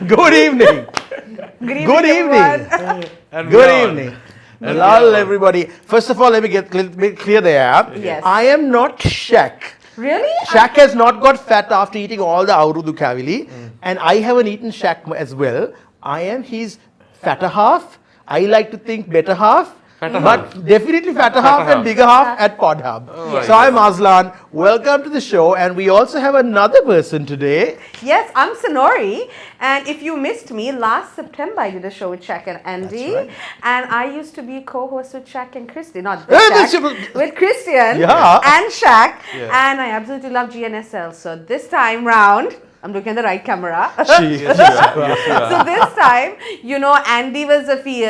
Good evening. Good evening. Good evening. Hello, everybody. First of all, let me get a little bit clear there. Yes. I am not Shaq. Really? Shaq has not got fat after eating all the Aurudu Kavili, and I haven't eaten Shaq as well. I am his fatter half. I like to think better half. But definitely fatter half and bigger half at Pod Hub. So I'm Azlan. Welcome to the show, and we also have another person today. Yes, I'm Sanori, and if you missed me, last September I did a show with Shaq and Andy, That's right. and I used to be co-host with Shaq and Christy, not with Shaq, with Christian Yeah. and Shaq, and I absolutely love Gnsl. So this time round, I'm looking at the right camera. So this time, Andy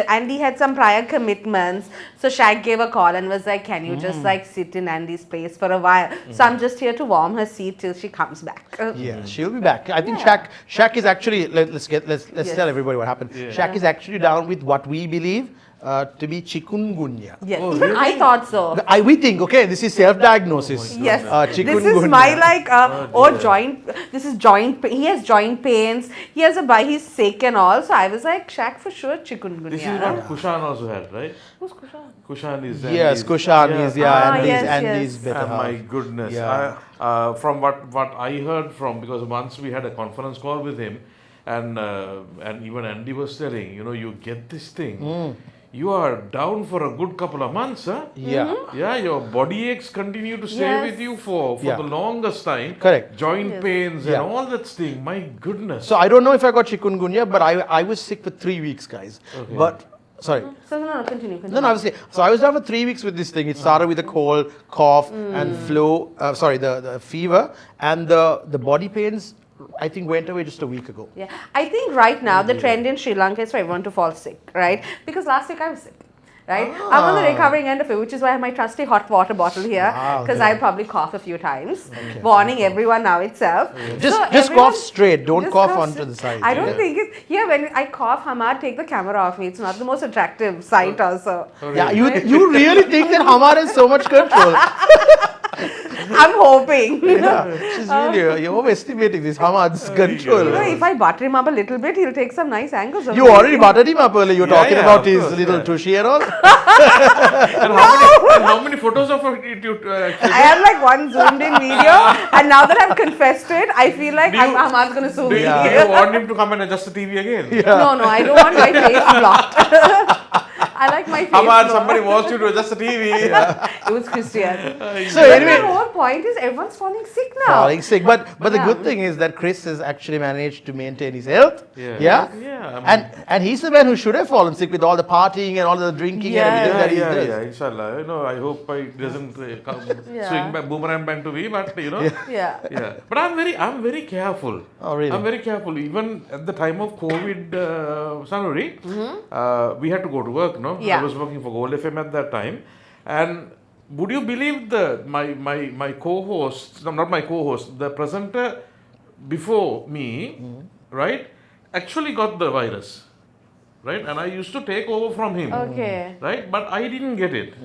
Andy had some prior commitments. So Shaq gave a call and was like, can you just sit in Andy's place for a while? So I'm just here to warm her seat till she comes back. Yeah, she'll be back. I think Shaq is actually, let's tell everybody what happened. Shaq is actually down with what we believe to be chikungunya. Yes, even I thought so. We think, okay, this is self-diagnosis. Yes, chikungunya. this is my joint. This is joint. He has joint pains. He has he's sick and all. So I was like, Shaq for sure, chikungunya. This is what Kushan also had, right? Who's Kushan? Kushan is Yes, Kushan is Andy's better And half. my goodness, from what I heard from, because once we had a conference call with him, and even Andy was telling, you get this thing. You are down for a good couple of months, huh? Yeah. Yeah, your body aches continue to stay with you for the longest time. Correct. Joint pains and all that thing. My goodness. So I don't know if I got chikungunya, but I was sick for 3 weeks, guys. Okay. But sorry. So no, continue. No, obviously. So I was down for 3 weeks with this thing. It started with a cold, cough, and flu. The fever and the body pains. I think went away just a week ago. Yeah, I think right now the trend in Sri Lanka is for everyone to fall sick, right? Because last week I was sick, right? I'm on the recovering end of it, which is why I have my trusty hot water bottle here, because I probably cough a few times. Okay. Warning everyone now itself. Okay. Just cough straight. Don't cough onto the side. I don't think it. Yeah, when I cough, Hamad, take the camera off me. It's not the most attractive sight, also. Yeah, you really think that Hamad has so much control? I'm hoping. She's really, you're overestimating this Hamad's control. If I butter him up a little bit, he'll take some nice angles. You already buttered him up earlier. You're talking about his little tushy and all. And how many photos of it you actually? I have one zoomed in video, and now that I've confessed it, I feel like Hamad's going to sue me. Do you want him to come and adjust the TV again? Yeah. No, I don't want my face blocked. I like my face. Hamad, somebody wants you to adjust the TV. It was Christian. So anyway, the whole point is everyone's falling sick now. Falling sick, but the good thing is that Chrys has actually managed to maintain his health. And he's the man who should have fallen sick with all the partying and all the drinking and everything that he does. Yeah, inshallah. I hope it doesn't swing back, boomerang back to me, but Yeah. But I'm very careful. Oh, really? I'm very careful. Even at the time of COVID, Sanori, we had to go to work, no? Yeah. I was working for Gold FM at that time. And would you believe my co-host, no, not my co-host, the presenter before me, right, actually got the virus, right? And I used to take over from him, right? But I didn't get it,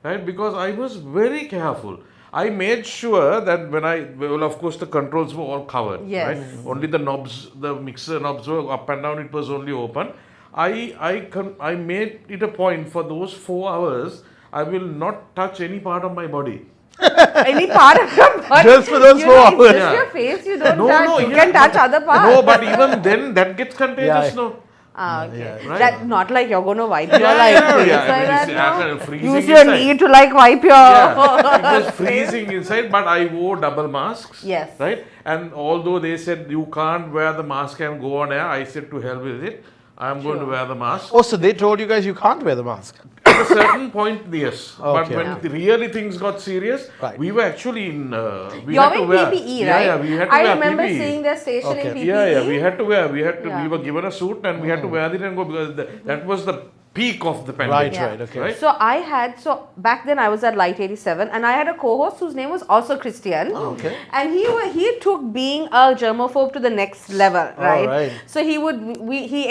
right? Because I was very careful. I made sure that of course the controls were all covered, right? Only the knobs, the mixer knobs were up and down, it was only open. I made it a point for those 4 hours, I will not touch any part of my body. Any part of your body? Just for those 4 hours. Just your face, you don't touch. You can touch other parts. No, but even then, that gets contagious, no? Okay. Right? That not like you're going to wipe your freezing use your knee to wipe your it was freezing inside, but I wore double masks. Yes. Right? And although they said you can't wear the mask and go on air, I said to hell with it. I'm going to wear the mask. Oh, so they told you guys you can't wear the mask? At a certain point, yes. Okay. But when really things got serious, we were actually in... we You're had to wear PPE, right? Yeah, we had to wear I remember PPE. seeing their station in PPE. Yeah, we had to wear. We were given a suit and we had to wear it and go, because that was the peak of the pandemic. Right, okay. Right? So back then I was at Light 87 and I had a co-host whose name was also Christian. okay. And he took being a germaphobe to the next level, right? right. So he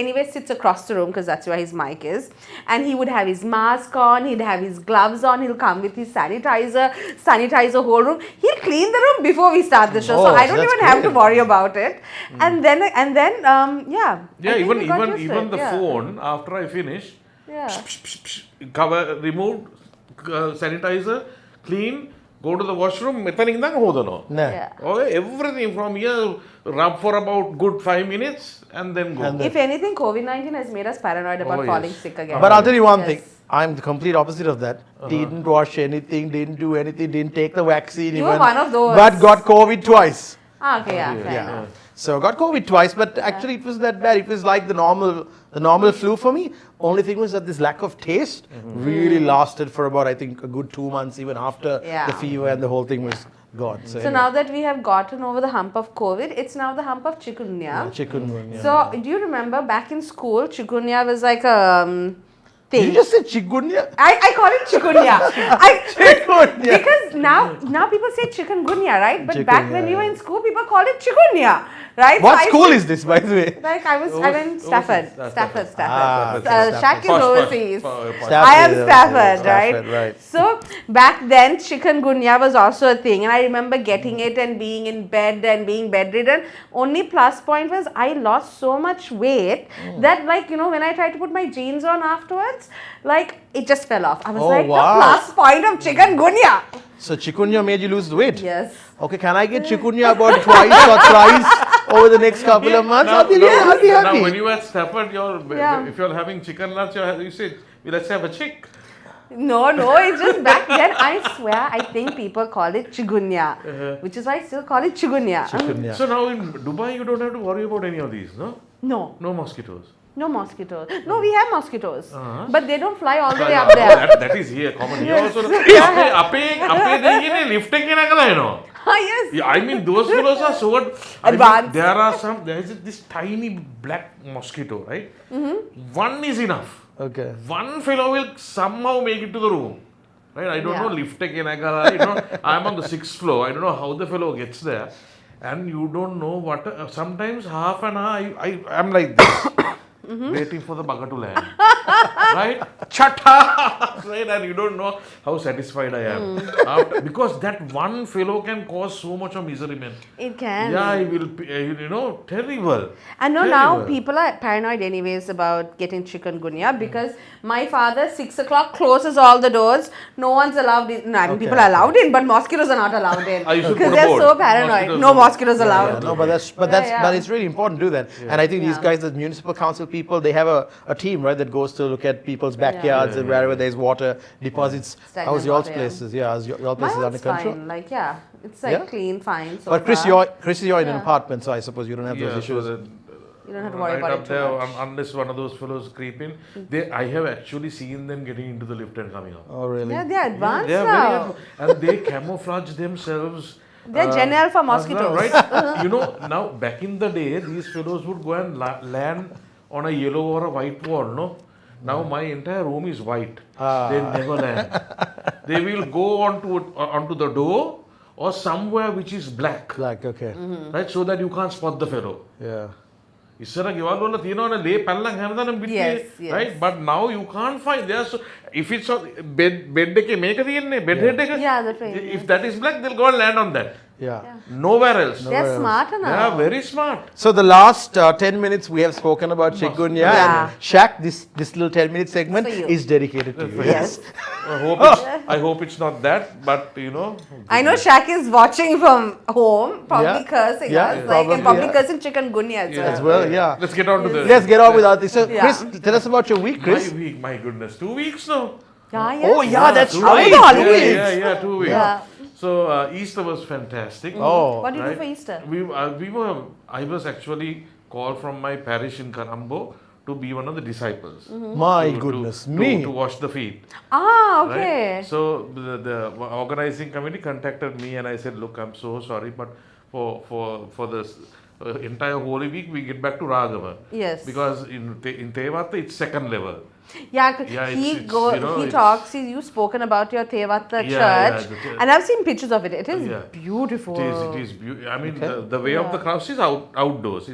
anyway sits across the room because that's where his mic is. And he would have his mask on, he'd have his gloves on, he'll come with his sanitize the whole room. He'll clean the room before we start the show. So I don't that's even have to great. worry about it. And then Yeah, I think we got used to even it, the yeah. phone, after I finish, Yeah. cover, removed, sanitizer, clean, go to the washroom, Nah. Yeah. okay, everything from here, rub for about good 5 minutes and then go. And If anything, COVID-19 has made us paranoid about Oh, falling yes. sick again. But I'll tell you one Yes. thing. I'm the complete opposite of that. Didn't wash anything, didn't do anything, didn't take the vaccine You even. were one of those. But got COVID twice. Ah, okay, yeah, fair Yeah. enough. So got COVID twice, but actually it was that bad. It was like the normal flu for me. Only thing was that this lack of taste really lasted for about, I think, a good 2 months, even after Yeah. the fever and the whole thing was gone. So anyway. now that we have gotten over the hump of COVID, it's now the hump of chikungunya. Chikungunya. So do you remember back in school, chikungunya was like a Did thing. you just say chikungunya? I call it chikungunya. Chikungunya. Because now people say chikungunya, right? But back when Chikungunya, we were yeah. in school, people called it chikungunya, right? What So school is this, by the way? Like I went Stafford. Stafford. Ah, okay, Shaq is Posh, posh, overseas. posh. I am Stafford, Stafford, okay, right? Stafford, right. So back then, chikungunya was also a thing, and I remember getting it and being in bed and being bedridden. Only plus point was I lost so much weight that, like, you know, when I tried to put my jeans on afterwards, like it just fell off. I was Oh, like, wow. the plus point of chikungunya. So chikungunya made you lose weight? Yes. Okay, can I get chikungunya about twice or thrice over the next couple of months? I'll be happy. Now, when you are at Stafford, Yeah. if you're having chicken lunch, you say, let's have a chick. No, it's just back then. I swear, I think people call it chikungunya, which is why I still call it chikungunya. Chikungunya. So now in Dubai, you don't have to worry about any of these, no? No. No mosquitoes. No mosquitoes. No, we have mosquitoes, Uh-huh. but they don't fly all the way up there. That is here, common. Here also, lifting Ah, yes. Yeah, I mean, those fellows are so Advanced. there is this tiny black mosquito, right? One is enough. Okay. One fellow will somehow make it to the room. Right? I don't Yeah. know, lift Kenagala, you know, I'm on the 6th floor. I don't know how the fellow gets there. And you don't know what, sometimes half an hour, I'm like this, waiting for the bugger to land. Right? Chata! Right? And you don't know how satisfied I am. Because that one fellow can cause so much of misery, man. It can. Yeah, it will, you know, terrible. And no, now Terrible. people are paranoid anyways about getting chikungunya because my father 6 o'clock closes all the doors. No one's allowed in. No, I mean, people are allowed in, but mosquitoes are not allowed in You should because put a they're board. so paranoid. No mosquitoes allowed. No, but it's really important to do that. And I think these guys, the municipal council people, they have a team, right, that goes to look at people's backyards and wherever there's water deposits. Stagnant How's y'all's water, yeah. places? Yeah, how's your My places under one's control? fine. Like, yeah, it's like Yeah? clean, fine. So But Chris, far. you're in an Yeah. apartment, so I suppose you don't have those Yeah, issues. so You don't have to worry right about up it too there, much. unless one of those fellows creep in, I have actually seen them getting into the lift and coming out. Oh, really? Yeah, they're advanced They are now. very advanced, and they camouflage themselves. They're Gnsl for mosquitoes. Right? You know, now back in the day, these fellows would go and land on a yellow or a white wall, no? Now my entire room is white. They never land. They will go onto the door or somewhere which is black, Like, okay. right? So that you can't spot the fellow. Yeah. ඉස්සර ගෙවල් වල තියෙනවනේ ලේ පැල්ලම් හැමදාම පිටේ Yes, yes. right but now you can't find there so if it's on bed එකේ මේක තියෙන්නේ bed head එක Yeah, the frame, if that is black they'll go and land on that Yeah. nowhere else They're smarter now. they are very smart So the last 10 minutes we have spoken about chikungunya Yeah. and Shaq, this little 10-minute segment For you. is dedicated to you. Yes. I hope it's not that but you know I know Shaq is watching from home, probably Yeah. cursing Yeah, us, probably, and probably yeah. cursing chikungunya as well. As well, yeah. let's get on to the Let's get on with our thing. So, Yeah. Chris, tell us about your week, Chris. my week my goodness 2 weeks now Yeah, yes. Oh, yeah, that's 2 right. weeks. holidays. yeah 2 weeks Yeah. so Easter was fantastic Oh, What do you do Right. for Easter? I was actually called from my parish in Karambo to be one of the disciples. my To- goodness to, me. To wash the feet. Ah, okay. Right? So the organizing committee contacted me and I said, look, I'm so sorry, but for the entire Holy Week, we get back to Ragama. Yes. Because in Tevata, it's second level. Yeah, Yeah, he it's- talks. You've spoken about your Tevata Yeah, church, yeah, and I've seen pictures of it. It is Yeah. beautiful. It is beautiful. I mean, the way of the cross is outdoors.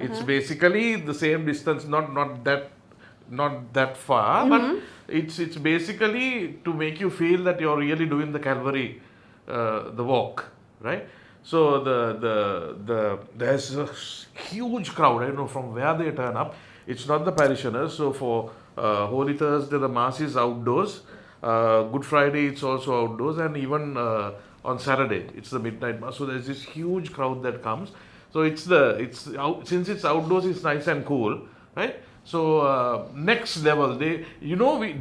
It's basically the same distance, not that far, but it's basically to make you feel that you're really doing the Calvary, the walk, right? So there's a huge crowd. I don't know from where they turn up. It's not the parishioners. So for Holy Thursday, the Mass is outdoors. Good Friday, it's also outdoors. And even on Saturday, it's the midnight Mass. So there's this huge crowd that comes. So since it's outdoors, it's nice and cool, right? So next level,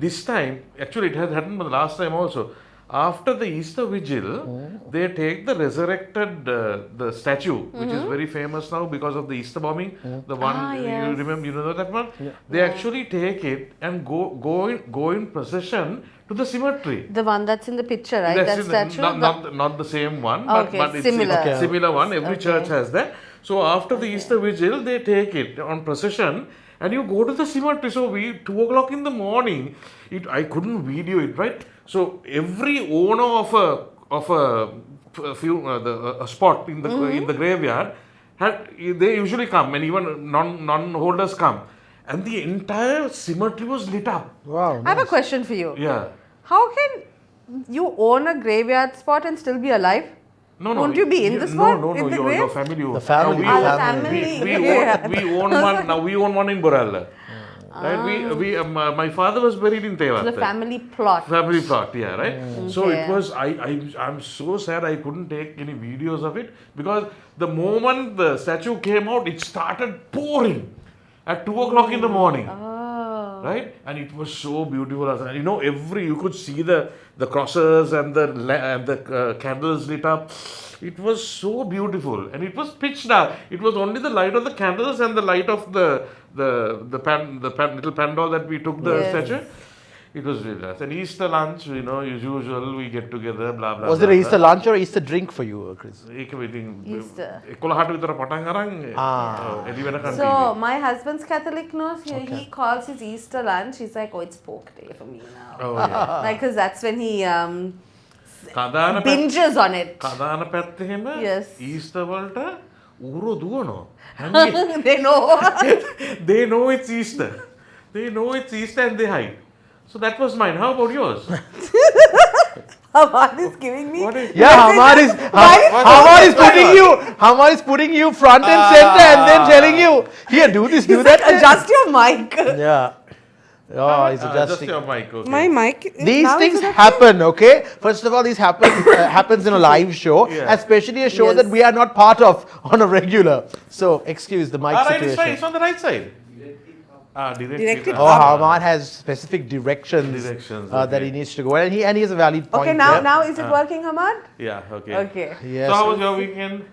this time, actually it has happened the last time also. After the Easter Vigil, they take the resurrected the statue, which is very famous now because of the Easter bombing. The one yes. you remember, you know that one. Yeah. They actually take it and go in procession to the cemetery. The one that's in the picture, right? That statue. Not the same one, okay, but it's similar. Similar one. Every church has that. So after the Easter Vigil, they take it on procession. And you go to the cemetery. So 2 o'clock in the morning, I couldn't video it, right? So every owner of a spot in the graveyard they usually come, and even non-holders come, and the entire cemetery was lit up. Wow. Nice. I have a question for you. Yeah. How can you own a graveyard spot and still be alive? No. Won't you be in the spot? No. In the Your grave? family. The family. The family. We own one now. We own one in Boralla. Right? My father was buried in Tevata. The family plot. Family plot, yeah, right? So Okay. it was, I'm so sad I couldn't take any videos of it, because the moment the statue came out, it started pouring at 2 o'clock in the morning. Oh. Right? And it was so beautiful. You know, you could see the crosses and the candles lit up. It was so beautiful, and it was pitch dark. It was only the light of the candles and the light of the little pandal that we took the statue. It was really nice. And Easter lunch, you know, as usual, we get together, blah blah. Was it an Easter lunch or Easter drink for you, Chrys? Easter. So my husband's Catholic knows. He calls his Easter lunch. He's like, oh, it's pork day for me now. Oh yeah. Like, because that's when he binges on it. Kadana පැත්තෙම Yes. Easter වලට ඌරෝ දුවනවා. They know. They know it's Easter. They know it's Easter and they hide. So that was mine. How about yours? Hamad is giving me. Yeah, Hamad is putting you front and center and then telling you, here, do this, do that. Adjust your mic. Yeah. Oh, he's Just adjusting. your mic, okay. My mic. These things happen, okay? First of all, these happens in a live show, Yeah. especially a show Yes. that we are not part of on a regular. So, excuse the mic Right, situation. it's fine. It's on the right side. Direct it Oh, up. Hamad has specific directions, Directions, that okay. he needs to go, and he has a valid point. Okay, now there. now is it working, Hamad? Yeah, okay. Okay. Yes. So how was your weekend?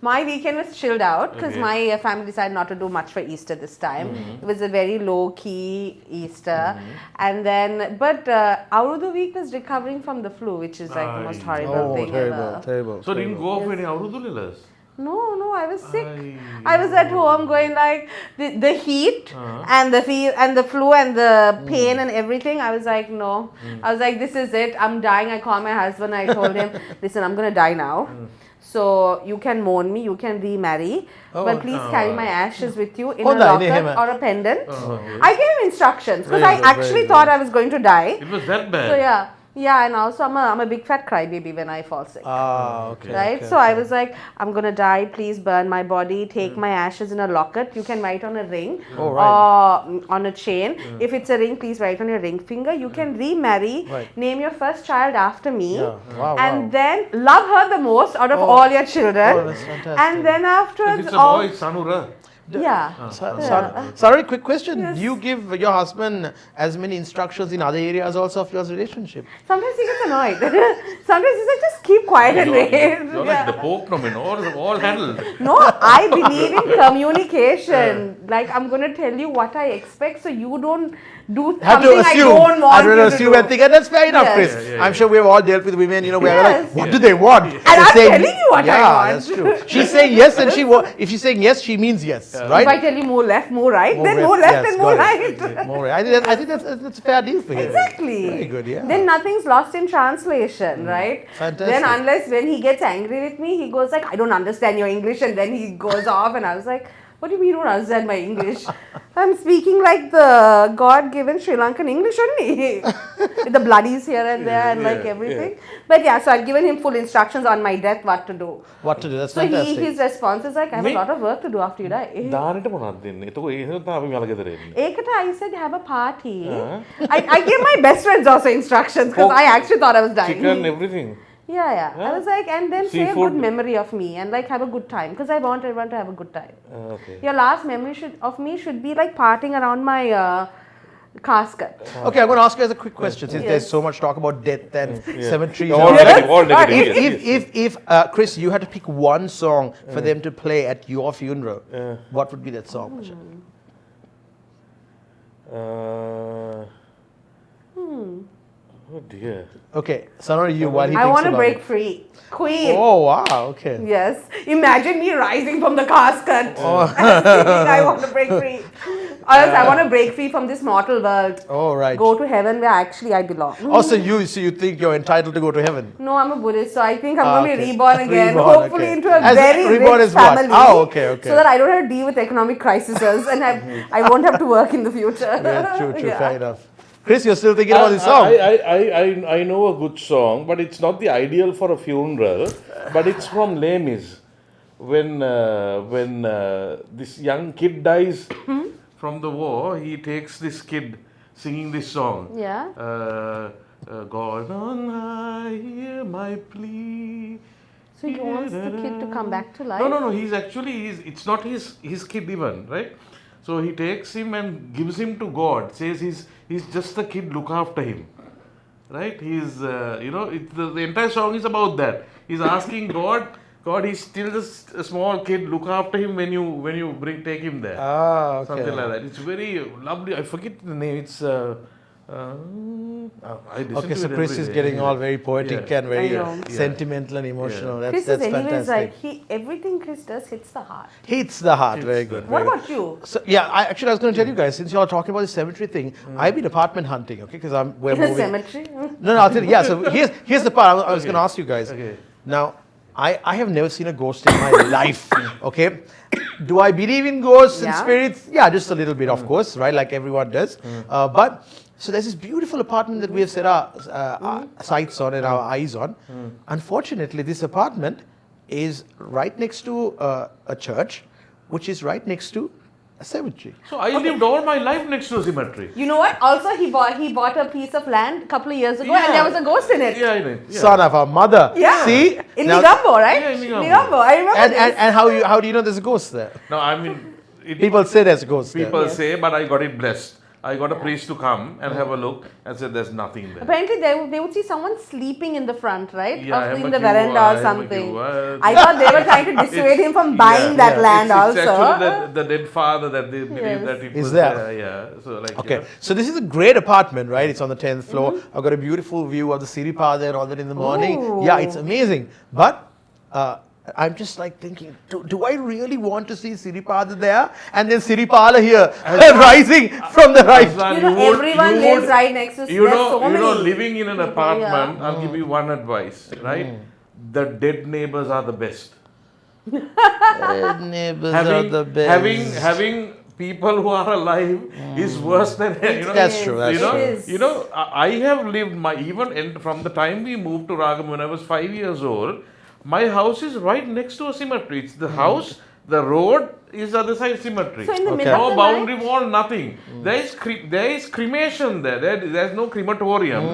My weekend was chilled out because Okay. my family decided not to do much for Easter this time. It was a very low key Easter, and then Aurudu week was recovering from the flu, which is like the most horrible Oh, thing terrible, ever. terrible. So didn't go for any Aurudu Lilas? No, I was sick. I was at home going like the heat and the flu and the pain and everything. I was like, no. I was like, this is it. I'm dying. I called my husband. I told him, listen, I'm gonna die now. So you can mourn me. You can remarry, but please carry my ashes with you in a locket or a pendant. I gave him instructions because I actually thought I was going to die. It was that bad. So yeah, and also I'm a big fat crybaby when I fall sick. Okay. Right? Okay, so I was like, I'm gonna die, please burn my body, take my ashes in a locket. You can write on a ring or on a chain. If it's a ring, please write on your ring finger. You can remarry, name your first child after me, and then love her the most out of all your children. Oh, that's fantastic. And then afterwards, If it's a boy, it's Sanura. Yeah. Sorry, quick question. Do you give your husband as many instructions in other areas also of your relationship? Sometimes he gets annoyed. Sometimes he's like, just keep quiet and wait. You're like the Pope, no, man, all handled. No, I believe in communication. Like, I'm going to tell you what I expect so you don't do Have something to assume. I don't want I don't you to assume do. and think, and that's fair enough, Yes. Chrys. I'm sure we've all dealt with women, where we're Yes. like, what do they want? And I'm telling you what I yeah, want. that's true. She's saying yes, and if she's saying yes, she means yes, right? If I tell you more left, more right, then more left and more right. More right. I think that's a fair deal for him. Exactly. Very good, yeah. Then nothing's lost in translation, right? Fantastic. Then unless when he gets angry with me, he goes like, I don't understand your English, and then he goes off, and I was like, what do you mean you don't understand my English? I'm speaking like the God-given Sri Lankan English only. With the bloodies here and there and like everything. But yeah, so I've given him full instructions on my death what to do. What to do, that's So fantastic. his response is like, I have a lot of work to do after you die. දානට මොනවද දෙන්නේ? එතකොට ඒක තමයි අපි මෙයාලා ගෙදර එන්නේ. Ekata, I said have a party. I gave my best friends also instructions because I actually thought I was dying. Chicken, everything. Yeah. I was like, and then say a Seafood. good memory of me and like have a good time because I want everyone to have a good time. Okay. Your last memory of me should be like partying around my casket. Okay, I'm going to ask you as a quick question since Yes. there's so much talk about death and cemeteries. All and negative, all negative. Yes. If Chrys, you had to pick one song for them to play at your funeral, what would be that song? Oh dear. Okay, Sanori, you while he I thinks want to about break it. free. Queen. Oh wow, okay. Yes. Imagine me rising from the casket and singing, I want to break free. Or else I want to break free from this mortal world. Oh right. Go to heaven where actually I belong. Also, you think you're entitled to go to heaven? No, I'm a Buddhist, so I think I'm going to be okay. reborn again. Reborn, Hopefully okay. into a As very reborn rich as what? family. Oh, okay. So that I don't have to deal with economic crises and I won't have to work in the future. Yeah, true, Yeah. fair enough. Chrys, you're still thinking about this song? I know a good song, but it's not the ideal for a funeral. But it's from Les Mis. When this young kid dies from the war, he takes this kid singing this song. Yeah. God on high, hear my plea. So he wants the kid to come back to life? No. It's not his kid even, right? So he takes him and gives him to God. Says he's just a kid. Look after him, right? He's the entire song is about that. He's asking God. God, he's still just a small kid. Look after him when you take him there. Ah, okay. Something like that. It's very lovely. I forget the name. It's. Okay, so Chrys is getting all very poetic and very sentimental and emotional. Chrys That's is anyways fantastic. like, everything Chrys does hits the heart. Hits the heart. Very good. What very good. about you? So yeah, I was going to tell you guys, since you all are talking about the cemetery thing, I've been apartment hunting, okay? Because we're In a moving. cemetery? No, I'll tell you. Yeah, so here's the part I was going to ask you guys. Okay. Now, I have never seen a ghost in my life, okay? Do I believe in ghosts and Yeah. spirits? Yeah, just a little bit, of course, right? Like everyone does. But, so there's this beautiful apartment that we have set our sights on and our eyes on. Unfortunately, this apartment is right next to a church, which is right next to a cemetery. So I lived all my life next to a cemetery. You know what? Also, he bought a piece of land a couple of years ago and there was a ghost in it. Yeah, I know. Yeah. Son of a mother. Yeah. See? In Now- Nigambo, right? Yeah, in Nigambo. Nigambo. I remember this. And how do you know there's a ghost there? No, I mean, People say there's a ghost there. people say, but I got it blessed. I got a priest to come and have a look and said there's nothing there. Apparently, they would see someone sleeping in the front, right? Yeah, In I'm the a veranda queue, or I'm a something. queue. I thought they were trying to dissuade him from buying that land It's also. actually the dead father that they believe Yes. that it Is was there? there. Yeah. So like. Okay, Yeah. so this is a great apartment, right? It's on the 10th floor. I've got a beautiful view of the Siripada and all that in the morning. Ooh. Yeah, it's amazing. But I'm just like thinking, do I really want to see Siripada there? And then Siripala here, rising from the right. Azlan, You know, would- everyone you lives would- right next to You there's know, so many living in an people, apartment, yeah. I'll give you one advice, right? The dead neighbors are the best. Neighbors are the best. Having people who are alive is worse than That's true, that's true. I have lived from the time we moved to Ragam when I was 5 years old. My house is right next to a cemetery. It's the house, the road is the other side cemetery. So in the Okay. middle of No the boundary night, wall, nothing. There is cremation there. There's no crematorium.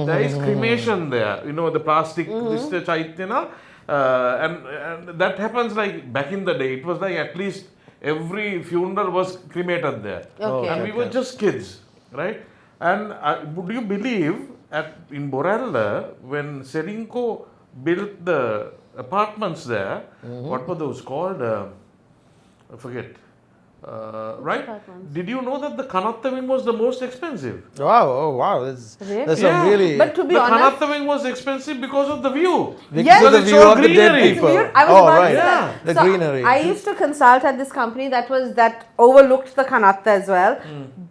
There is cremation there. The plastic, chaitya, and that happens like back in the day. It was like at least every funeral was cremated there. Okay. And we were just kids, right? And would you believe in Borella, when Selinko built the apartments there, what were those called? I forget. Right? Did you know that the Kanatta wing was the most expensive? Wow, oh wow, there's Really? some really. But to be The honest, Kanatta wing was expensive because of the view. Yes. Because Because of it's the view all of the dead greenery. people. I was about to Yeah. say. The So, greenery. I used to consult at this company that overlooked the Kanatta as well.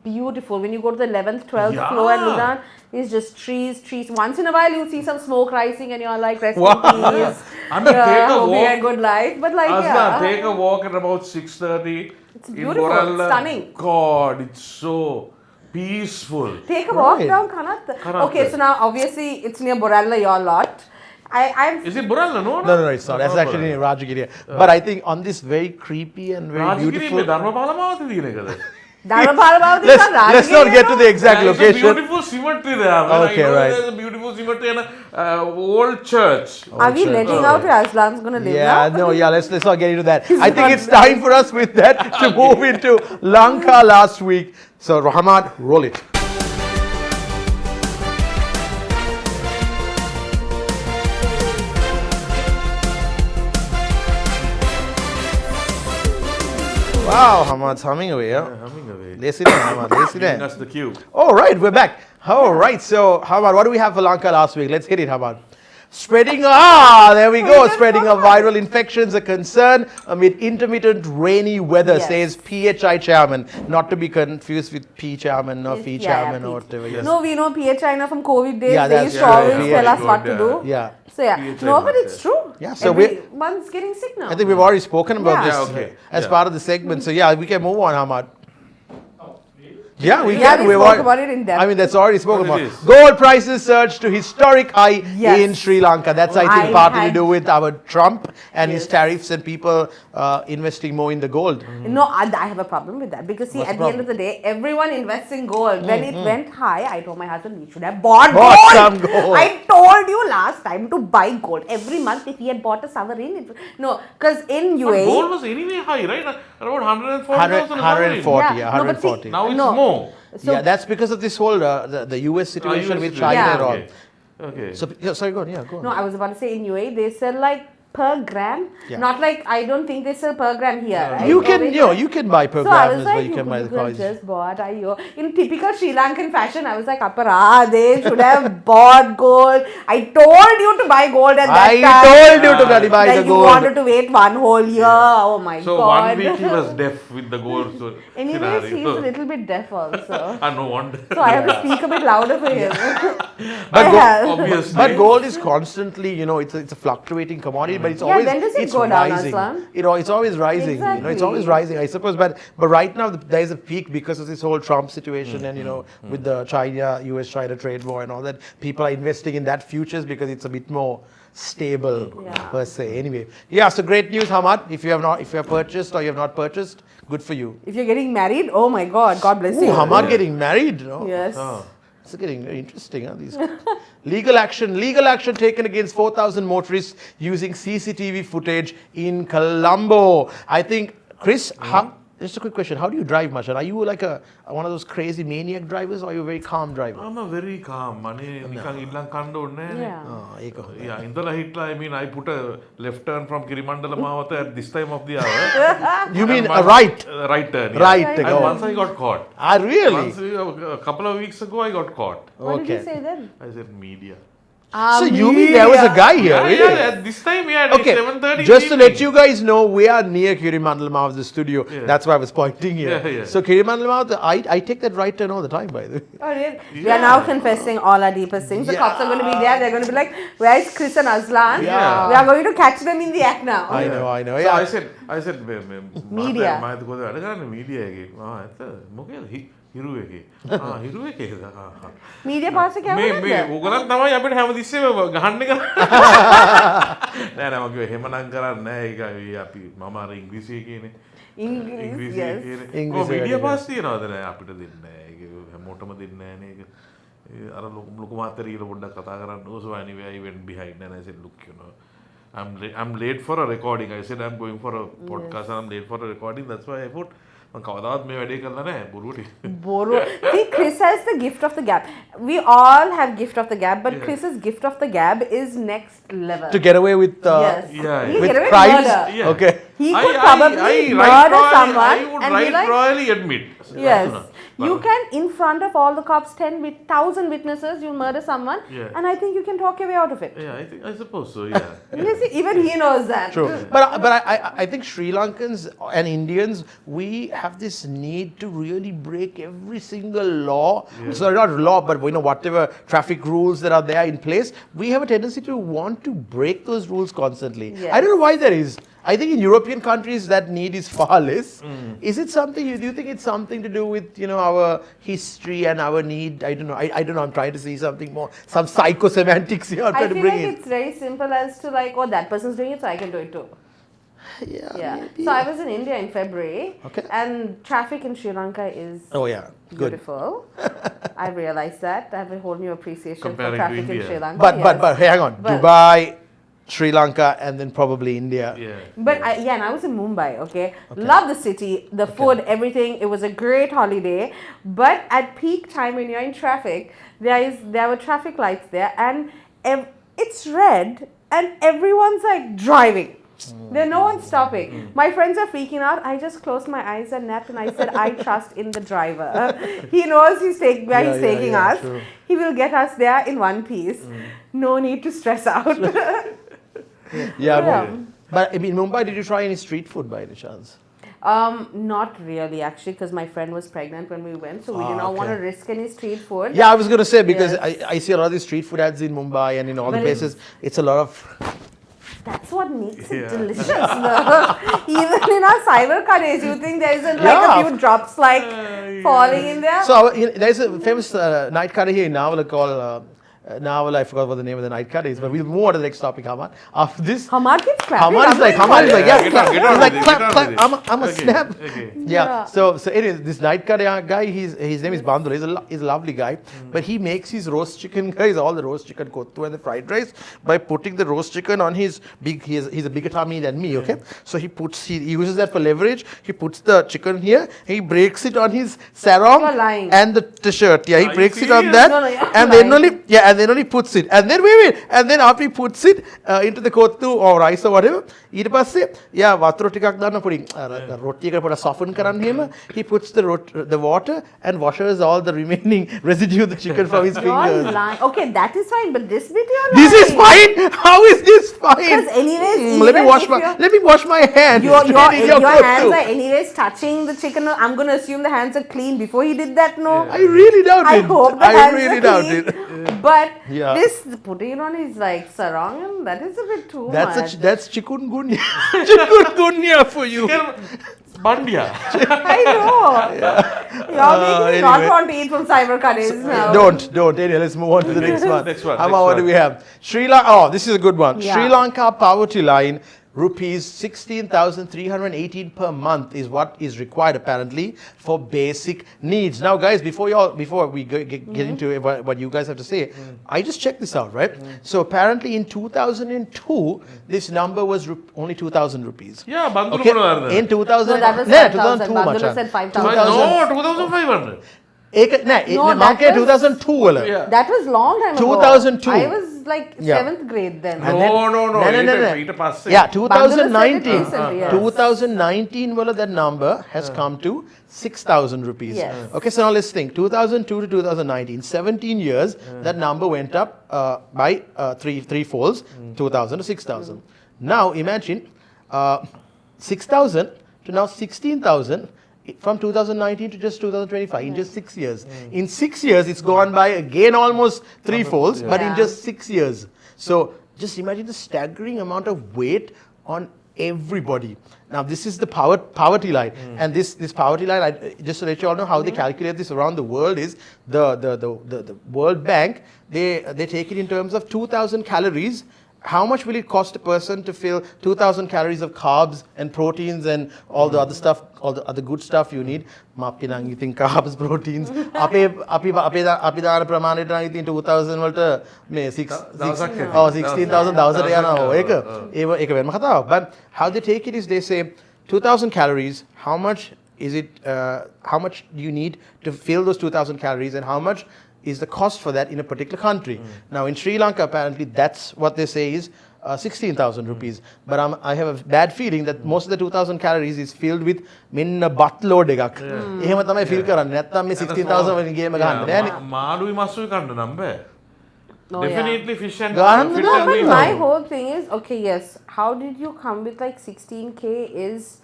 Beautiful. When you go to the 11th, 12th Yeah. floor and look down, it's just trees. Once in a while, you see some smoke rising and you're like, rest Wow. in peace. I mean, take a hope you walk. had good life. But like, Azlan, yeah. take a walk at about 6:30. It's beautiful, stunning. God, it's so peaceful. Take a walk Right. down Kanatta. Kanatta. Okay, so now obviously it's near Borella, your lot. I'm Is it Borella? No, No, it's not. That's actually in Rajagiri. But I think on this very creepy and very beautiful. Let's not get to the exact There's a location. beautiful cemetery there. I mean, Okay, I know right. There's a beautiful cemetery and a old church. Are we letting out where Azlan's gonna live Yeah, now? no, yeah, let's not get into that. I not think it's time for us with that to move into Lanka last week. So, Rahmat, roll it. Wow, Hamad's humming away, yeah? Humming away. Lazy there, Hamad, lazy Giving there. us the cue. All right, we're back. All right, so Hamad, what do we have for Lanka last week? Let's hit it, Hamad. Spreading, there we go. Spreading of viral infections a concern amid intermittent rainy weather, Yes. says PHI chairman. Not to be confused with P chairman or Phi chairman or whatever. Yes. No, we know PH China from COVID days. Yeah, they that's used to true. always Yeah, tell us good, what to yeah. do. Yeah. So yeah, PHI no, but market. it's true. Yeah, so we- everyone's getting sick now. I think we've already spoken about Yeah, this okay. as Yeah. part of the segment. So yeah, we can move on, Hamad. Yeah, we Yeah, can. we We've spoke al- about it in depth. I mean, that's already spoken What about. it is. Gold prices surged to historic high Yes. in Sri Lanka. That's, I think, I partly to had- do with our Trump and his Yes. tariffs and people investing more in the gold. No, I have a problem with that because see, What's at the the end of the day, everyone invests in gold. When it Mm-hmm. went high, I told my husband we should have bought Bought gold. some gold. I told you last time to buy gold every month. If he had bought a sovereign, no, because in But UAE, gold was anyway high, right? Around 140,000. 140, Yeah, yeah, no, but see- 140. Now it's No. more. So- yeah, that's because of this whole the US situation US with situation. China Yeah. and all. Okay. Okay. So yeah, sorry, go on. Yeah, go on. no, I was about to say in UAE they sell like per gram. Yeah. Not like I don't think they sell per gram here. No, Right? you can, Over you can buy per So I gram was as like, well. You can buy the could have coins. just bought. In typical Sri Lankan fashion, I was like, Apara, they should have bought gold. I told you to buy gold at that I time. told you to bloody buy That the you gold. wanted to wait one whole year. Oh my So god. 1 week he was deaf with the gold. So Anyways, he's a scenario. little bit deaf also. No wonder. So I have to speak a bit louder for him. But I go- have. Obviously. But gold is constantly, it's a fluctuating commodity, but it's Yeah, always when does it it's go down, rising. Azlan? It's always rising. It's always Exactly. rising, I suppose. But right now there is a peak because of this whole Trump situation, and with the US-China trade war and all that. People are investing in that futures because it's a bit more stable Yeah. per se. Anyway, yeah. So great news, Hamad. If you have purchased or you have not purchased, good for you. If you're getting married, oh my god, God bless Ooh, you. Hamad getting married. No? Yes. It's getting very interesting, huh? These legal action taken against 4,000 motorists using CCTV footage in Colombo. I think, Chrys, just a quick question. How do you drive, Mashan? Are you like one of those crazy maniac drivers, or are you a very calm driver? I'm a very calm. Yeah. Yeah, indala hitla, I mean, I put a left turn from Kirimandala Mawata at this time of the hour. You mean And a right? Right turn. Yeah. Right, And go. once I got caught. Ah, really? Once, a couple of weeks ago, I got caught. What did Okay. you say then? I said media. So you mean there was a guy here, Yeah, really? yeah, at this time, yeah, at Okay, 7:30. just to let you guys know, we are near Kirimandalam of the studio. Yeah. That's why I was pointing here. Yeah, yeah. So Kirimandalam, I take that right turn all the time, by the way. Oh, really? We are now confessing all our deepest sins. The cops are going to be there. They're going to be like, where's Chrys and Azlan? Yeah. We are going to catch them in the act now. I know. So Yeah. I said, Media. මාත් කොහොමද වැඩ කරන්නේ media එකේ. ඇත්ත මොකේද හිරු එකේ. හිරු එකේද. Media pass se kya මේ hona hai? ඕගලන් තමයි අපිට හැමතිස්සෙම ගහන්න එක. නෑ නෑ මම කිව්වා එහෙමනම් කරන්නේ නෑ ඒක අපි මම අර ඉංග්‍රීසි එකේනේ. English, yes. English මීඩියා එකේ. පාස් තියනවාද නෑ අපිට දෙන්නේ නෑ. ඒක හැමෝටම දෙන්නේ නෑනේ ඒක. අර ලොකු මාතර ඊළ පොඩ්ඩක් කතා කරන්න. So anyway I went behind and I said look I'm late for a recording. I said I'm going for a podcast and I'm late for a recording. That's why I put. කවදාවත් මේ වැඩේ කරලා නැහැ බොරුවට. Boru. See, Chrys has the gift of the gab. We all have gift of the gab, but Chris's gift of the gab is next level. To get away with Yes. Yeah, He'll with get away with crimes. murder. Yeah. Okay. He could probably murder someone I would and be right like, royally admit. yes, you can, in front of all the cops, 1,000 witnesses, you murder someone, Yeah. and I think you can talk your way out of it. Yeah, I suppose so. Yeah. You see, even he knows that. True. But I think Sri Lankans and Indians, we have this need to really break every single law. Sorry, not law, but whatever traffic rules that are there in place. We have a tendency to want to break those rules constantly. Yes. I don't know why there is. I think in European countries that need is far less. Is it something, do you think it's something to do with, our history and our need? I don't know. I don't know. I'm trying to see something more, some psychosemantics here. I'm I trying to feel bring like in. it's very simple as to like, oh, that person's doing it, so I can do it too. Yeah. Maybe. So I was in India in February, Okay. and traffic in Sri Lanka is Oh yeah, good. beautiful. I realized that. I have a whole new appreciation Comparing for to traffic in India. Sri Lanka. But hey, hang on. But- Dubai, Sri Lanka, and then probably India. Yeah. But and I was in Mumbai, okay? Love the city, the food, everything. It was a great holiday. But at peak time when you're in traffic, there were traffic lights there, and it's red, and everyone's like driving. There's no one stopping. My friends are freaking out. I just closed my eyes and napped, and I said, I trust in the driver. He knows he's taking us. True. He will get us there in one piece. No need to stress out. Yeah. But in Mumbai, did you try any street food by any chance? Not really, actually, because my friend was pregnant when we went, so we did not want to okay. risk any street food. Yeah, I was going to say, because Yes. I see a lot of these street food ads in Mumbai and in all the But places. It's a lot of... That's what makes it Yeah. delicious. Even in our cyber cottage, you think there isn't like Yeah. a few drops like falling in there? So there's a famous night curry here in Navala called... Navala, I forgot what the name of the night curry is, but we'll move on to the next topic, Hamad. After this... Hamad keeps clapping. Hamad is like, yeah, Get on he's with like, it, clap, get on clap, with it. I'm a Okay, snap. okay. Yeah. So anyways, this night curry guy, his name is Bandula. He's a lovely guy, but he makes his roast chicken, guys, all the roast chicken kottu and the fried rice by putting the roast chicken on his big. He's a bigger tummy than me. Okay, so he uses that for leverage. He puts the chicken here. He breaks it on his sarong You're lying. and the shirt. Yeah, he Are you breaks it on serious? that, No, you're and then lying. only puts it, and then wait, and then after he puts it into the kottu or rice or whatever, ඊට පස්සේ යා වතුර ටිකක් දාන්න පොඩි රොටි එකට පොඩ soften කරන්න එහෙම he puts the water and washes all the remaining residue of the chicken from his You're fingers. lying. Okay, that is fine, but this bit you're lying. This is fine. How is this fine? Because anyways, let me even wash if my you're- let me wash my hands. Your Straight in your hands kottu. are anyways touching the chicken. I'm going to assume the hands are clean before he did that, no? I really doubt I it. hope the I hands really are doubt clean. it. But Yeah. this putting it on his like sarong, that is a bit too much. That's chikungunya. Chikungunya for you. Bandia. I know. You're making me not anyway. want to eat from cyber curries now. Don't. Anyway, let's move on to the next one. Next one, How next about what do one. we have? Sri Lanka. Oh, this is a good one. Yeah. Sri Lanka poverty line. Rupees 16,318 per month is what is required apparently for basic needs. Now, guys, before we get into what you guys have to say, I just checked this out, right? So apparently in 2002, this number was only 2,000 rupees. Yeah, Bandula Okay, Pura in 2000, No, that was no, 5,000. 2002 Bandula machan. said 5,000. No, 2,500. No, that Manke was- 2002 wala. Yeah. That was long time ago. 2002. I was like Yeah. 7th grade then. And No. then- ඊට පස්සේ. Yeah, Bandula said it 2019. recently, yes. 2019, well, that number has come to 6,000 rupees. Yes. Okay, so now let's think. 2002 to 2019, 17 years, that number went up by three folds, 2,000 to 6,000. Now imagine 6,000 to now 16,000. From 2019 to just 2025, in just 6 years. In 6 years, it's gone by again almost three folds, but in Yeah. just 6 years. So just imagine the staggering amount of weight on everybody. Now, this is the poverty line, and this poverty line, just to let you all know how they calculate this around the world, is the World Bank. They take it in terms of 2,000 calories how much will it cost a person to fill 2,000 calories of carbs and proteins and all the other stuff, all the other good stuff you need? Mapi nang eating carbs, proteins. Api dana pramaneta nang eating 2,000 walta me 16,000 dawsata yana eka wenma katawa. But how they take it is they say 2,000 calories. How much is it? How much do you need to fill those 2,000 calories, and how much is the cost for that in a particular country? Now in Sri Lanka, apparently that's what they say is 16,000 rupees. But I have a bad feeling that most of the 2,000 calories is filled with minna butt load එකක්. එහෙම තමයි feel කරන්නේ. නැත්තම් මේ 16,000 වලින් ගේම ගහන්න බෑනේ. මාළුයි මස්සුයි කන්න නම් බෑ. Oh, Definitely fish and Gandha fish No, and but beef. my whole thing is, okay, yes, how did you come with like 16K is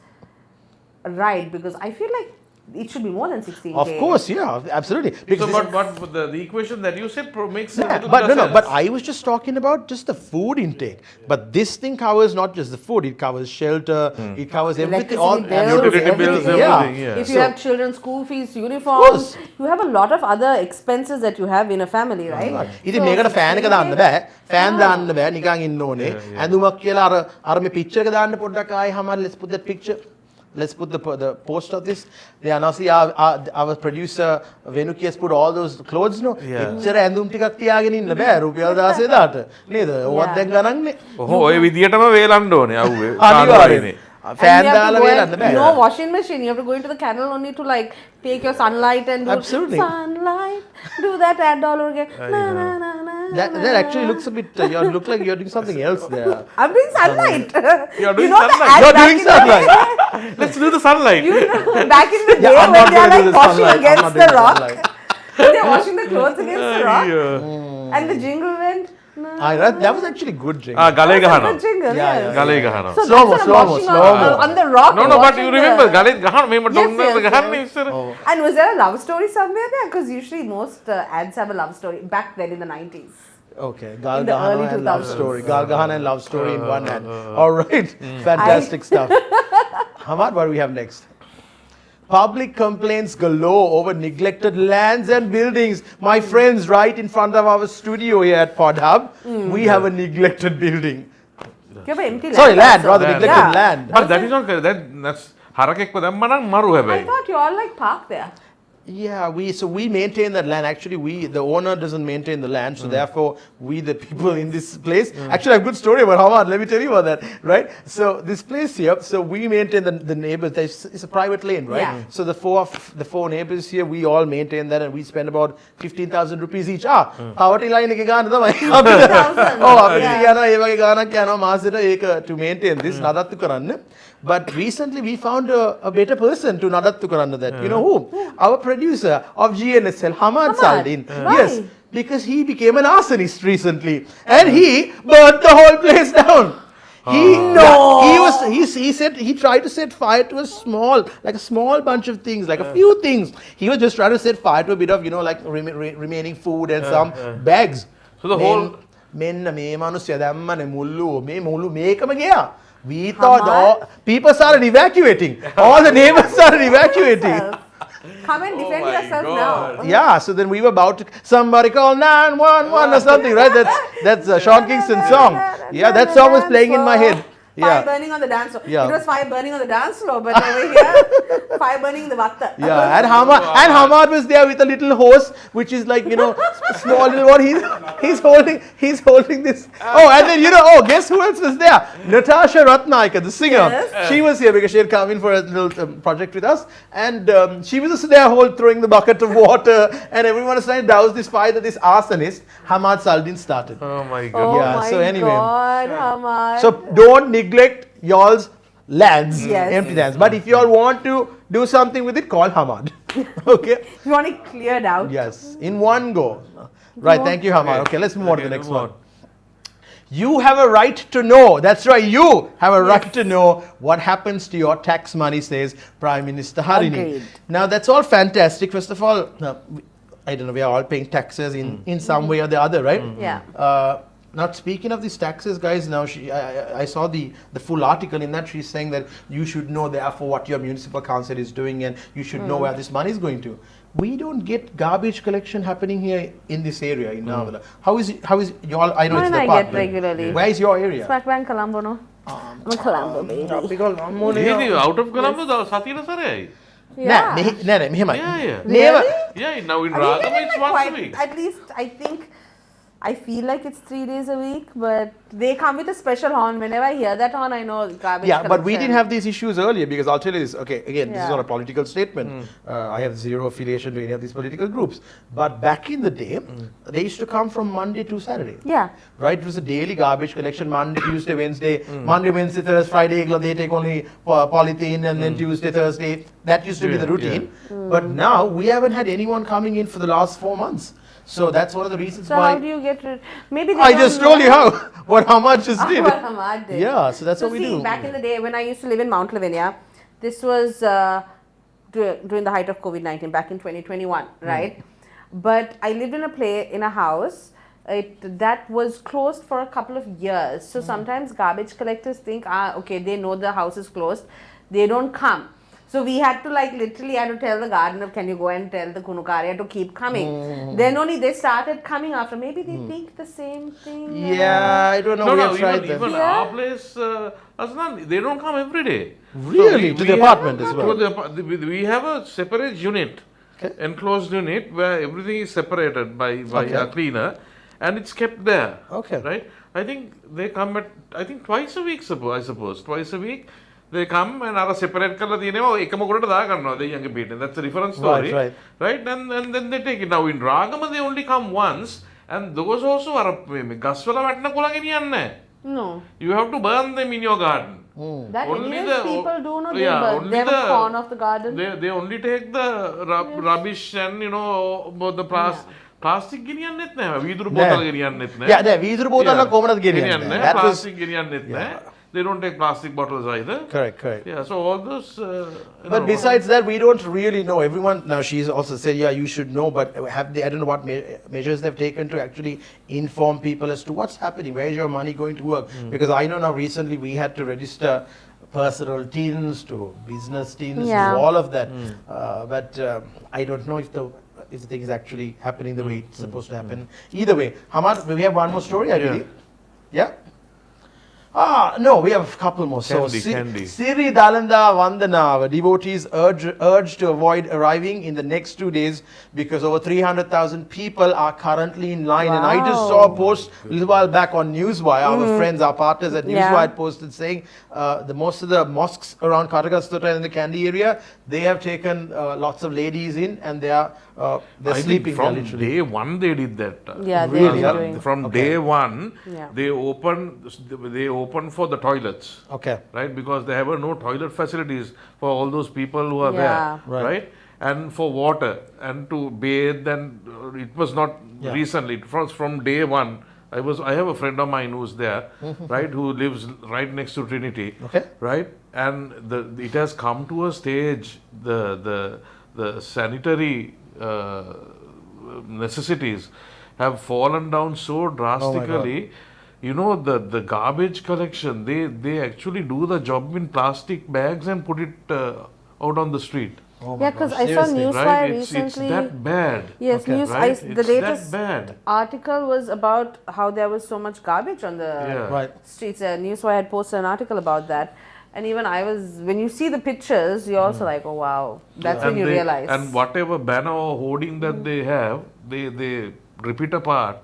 right, because I feel like it should be more than 16K. Of course, yeah, absolutely. So, Because but the equation that you said makes a yeah, little but bit no, of but sense. I was just talking about just the food intake. But this thing covers not just the food; it covers shelter, it covers everything, all Electricity bills, utility bills, everything. everything, yeah. If you So- have children, school fees, uniforms, course. you have a lot of other expenses that you have in a family, right? ඉතින් මේකට fan එක දාන්න බෑ. Fan දාන්න බෑ. නිකන් ඉන්න ඕනේ. ඇඳුමක් කියලා අර මේ පික්චර් එක දාන්න පොඩ්ඩක් ආයි හැමෝම let's put that picture. Let's put the post of this. They announced our producer Venuki has put all those clothes no. එච්චර ඇඳුම් ටිකක් තියාගෙන ඉන්න බෑ. රුපියල් 16,000ට. නේද? ඔවත් දැන් ගණන්නේ. ඔහො ඔය විදියටම වේලන්න ඕනේ අවුවේ. අනිවාර්යයෙන්. And ෆෑන් you have දාලා to go වේලන්න and, බෑ. no washing machine. You have to go into the kennel only to like take your sunlight and do Absolutely. sunlight. Do that $1 again. Na, na, na, na, That na, actually na. looks a bit. You look like you're doing something else there. I'm doing sunlight. You're doing you know sunlight. The ad You're back doing in the sunlight. day? Let's do the sunlight. You know, back in the day Yeah, I'm when not they're gonna do like the washing sunlight. I'm against not the doing the rock. sunlight. They're washing the clothes against the rock. Yeah. And the jingle went. na, That was actually good drink. ගලේ That's a ගහනවා. good jingle, Yeah, yes. yeah. ගලේ ගහනවා. So Slow-mo, that's what I'm slow-mo, watching slow-mo. on the rock. No, but watching you the- remember ගලේ ගහන මේම Yes, ඩොන්න yes, ගහන්නේ yes. ඉස්සර. And was there a love story somewhere there? Because usually most ads have a love story back then in the 90s. Okay, Gal In the early Gahana and love 2000s. story. Gal Gahana and love story in one hand. All right, fantastic stuff. Hamad, what do we have next? Public complaints galore over neglected lands and buildings. My friends, right in front of our studio here at Pod Hub, we have a neglected building. You have an empty Sorry, land, also. rather, Land. neglected Yeah. land. But that is not that's හරකෙක්ව දැම්ම නම් මරු I හැබැයි. thought you all like park there. Yeah, we maintain that land. Actually, the owner doesn't maintain the land, so therefore we the people in this place. Actually, I have a good story about Hamad. Let me tell you about that. Right. So this place here. So we maintain the neighbors. It's a private lane, right? Yeah. So the four neighbors here, we all maintain that, and we spend about 15,000 rupees each. Poverty line එක ගන්න තමයි. 15,000. Oh, අපිට කියනවා ඒ වගේ ගාණක් යනවා මාසෙට ඒක to maintain this නඩත්තු කරන්න. But recently we found a better person to nadattu karanna that. You know who? Our producer of Gnsl, Hamad Saldin. Why? Yes, because he became an arsonist recently and he burnt the whole place down. He said he tried to set fire to a small bunch of things, like a few things. He was just trying to set fire to a bit of, like remaining food and some bags. So the whole මෙන්න මේ මිනිස්සයා දැම්මනේ මුල්ලු මේකම ගියා. We thought people started evacuating. All the neighbors started evacuating. Come and defend my yourself God. now. Yeah, so then we were about to, somebody call 911 or something, right? That's Sean Kingston's song. Yeah, that song was playing in my head. Fire Yeah. burning on the dance floor. Yeah. It was fire burning on the dance floor, but over here, fire burning in the vatta. Yeah, and Hamad was there with a little horse, which is like, small little one. He's holding this. Oh, and then, guess who else was there? Natasha Ratnaika, the singer. Yes. She was here because she had come in for a little project with us. And she was just there throwing the bucket of water. And everyone was trying to douse this fire that this arsonist, Hamad Saldin, started. Oh my Oh god. Yeah, my so anyway. God, Hamad. So don't neglect y'all's lands, Yes. empty lands. But if y'all want to do something with it, call Hamad. Okay? You want it cleared out? Yes, in one go. Right, thank you, Hamad. Okay, let's move on to the Okay, next move one. You have a right to know. That's right, you have a right to know what happens to your tax money, says Prime Minister Harini. Agreed. Now, that's all fantastic. First of all, I don't know, we are all paying taxes in some way or the other, right? Yeah. Now, speaking of these taxes, guys, now I saw the full article. In that, she's saying that you should know, therefore, what your municipal council is doing, and you should know where this money is going to. We don't get garbage collection happening here in this area in Navala. How is your? I know it's the I apartment. get regularly. Where is your area? Smack bang Colombo, no? I'm a Colombo baby. out of Colombo, Satira Sarai. Yeah. Yeah. Never. Yeah, now in I mean, Ragam it's once a week. At least I think I feel like it's 3 days a week, but they come with a special horn. Whenever I hear that horn, I know garbage Yeah, but we collection. didn't have these issues earlier, because I'll tell you this. Okay, again, this is Yeah. not a political statement. I have zero affiliation to any of these political groups. But back in the day, they used to come from Monday to Saturday. Yeah. Right? It was a daily garbage collection. Monday, Tuesday, Wednesday. Monday, Wednesday, Thursday, Friday, they take only polythene, and then Tuesday, Thursday. That used to be the routine. But now we haven't had anyone coming in for the last 4 months. So that's one of the reasons So why. how do you get rid? Maybe they I don't just know. told you how much is did. What Hamad did. Yeah, so that's So what we see, do. back in the day when I used to live in Mount Lavinia, this was during the height of COVID-19 back in 2021, right? But I lived in a house that was closed for a couple of years. So sometimes garbage collectors think, okay, they know the house is closed, they don't come. So we had to literally had to tell the gardener, can you go and tell the Kunukaria to keep coming. Then only they started coming after. Maybe they think the same thing. Yeah, I don't know. We have tried that. Even our place, Azlan, they don't come every day. Really? To the apartment as well? We have a separate unit, enclosed unit, where everything is separated by a cleaner, and it's kept there. Okay. Right? I think they come twice a week, I suppose. Twice a week. They come and are separate color. That's a different story. Right? And then they take it. Now in Ragama they only come once, and those also are Gnsl. No. You have to burn them in your garden. That Only Indian people do know they have a corn of the garden. They only take the rubbish and the plastic giniyannet naha. Veeduru bottle giniyannet naha. Yeah, the veeduru bottle komanad giniyanne. That was plastic giniyannet naha. They don't take plastic bottles either. correct. Yeah, so all those. But besides that, we don't really know. Everyone now, she's also said, yeah, you should know. But have they? I don't know what measures they've taken to actually inform people as to what's happening. Where is your money going to work? Because I know now recently we had to register personal tins to business tins, to all of that. But I don't know if the thing is actually happening the way it's supposed to happen. Either way, Hamad, we have one more story, I believe. Yeah. No, we have a couple more. Candy. Siri Dalanda Vandana, devotees urged to avoid arriving in the next 2 days because over 300,000 people are currently in line. And I just saw a post a little while back on Newswire. Our friends, our partners at Newswire posted saying most of the mosques around Katakastota and the Kandy area, they have taken lots of ladies in, and they're sleeping there from literally. day one they did that. Yeah, they Really? are doing. From day one, Yeah. they opened for the toilets. Okay. Right, because they have no toilet facilities for all those people who are Yeah. there. Right. And for water and to bathe, and it was not recently. It was from day one. I have a friend of mine who's there, right, who lives right next to Trinity. Okay. Right, and it has come to a stage, the sanitary necessities have fallen down so drastically. The garbage collection, they actually do the job in plastic bags and put it out on the street. Yeah, because I saw Newswire Right? recently. It's that bad. Yes, Okay. Right? the It's latest that bad. article was about how there was so much garbage on the Right. streets. Newswire had posted an article about that. And even when you see the pictures, you're also like, oh wow, that's when you realize. And whatever banner or hoarding that they have, they rip it apart,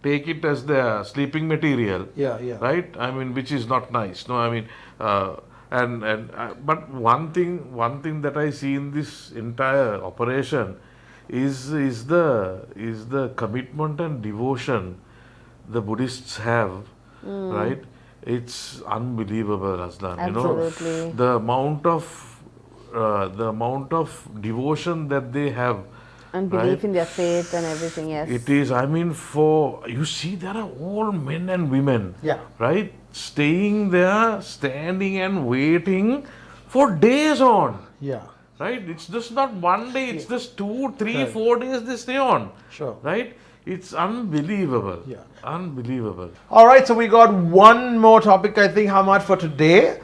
take it as their sleeping material. Yeah. Right? I mean, which is not nice. No, I mean, but one thing that I see in this entire operation is the commitment and devotion the Buddhists have, right? It's unbelievable, Azlan. Absolutely. The amount of devotion that they have. And belief in their faith and everything, yes. It is, I mean, you see, there are all men and women, right? Staying there, standing and waiting for days on. Yeah. Right? It's just not one day, it's just 2, 3, 4 days they stay on. Sure. Right? It's unbelievable. Yeah. Unbelievable. All right, so we got one more topic, I think, Hamad, for today.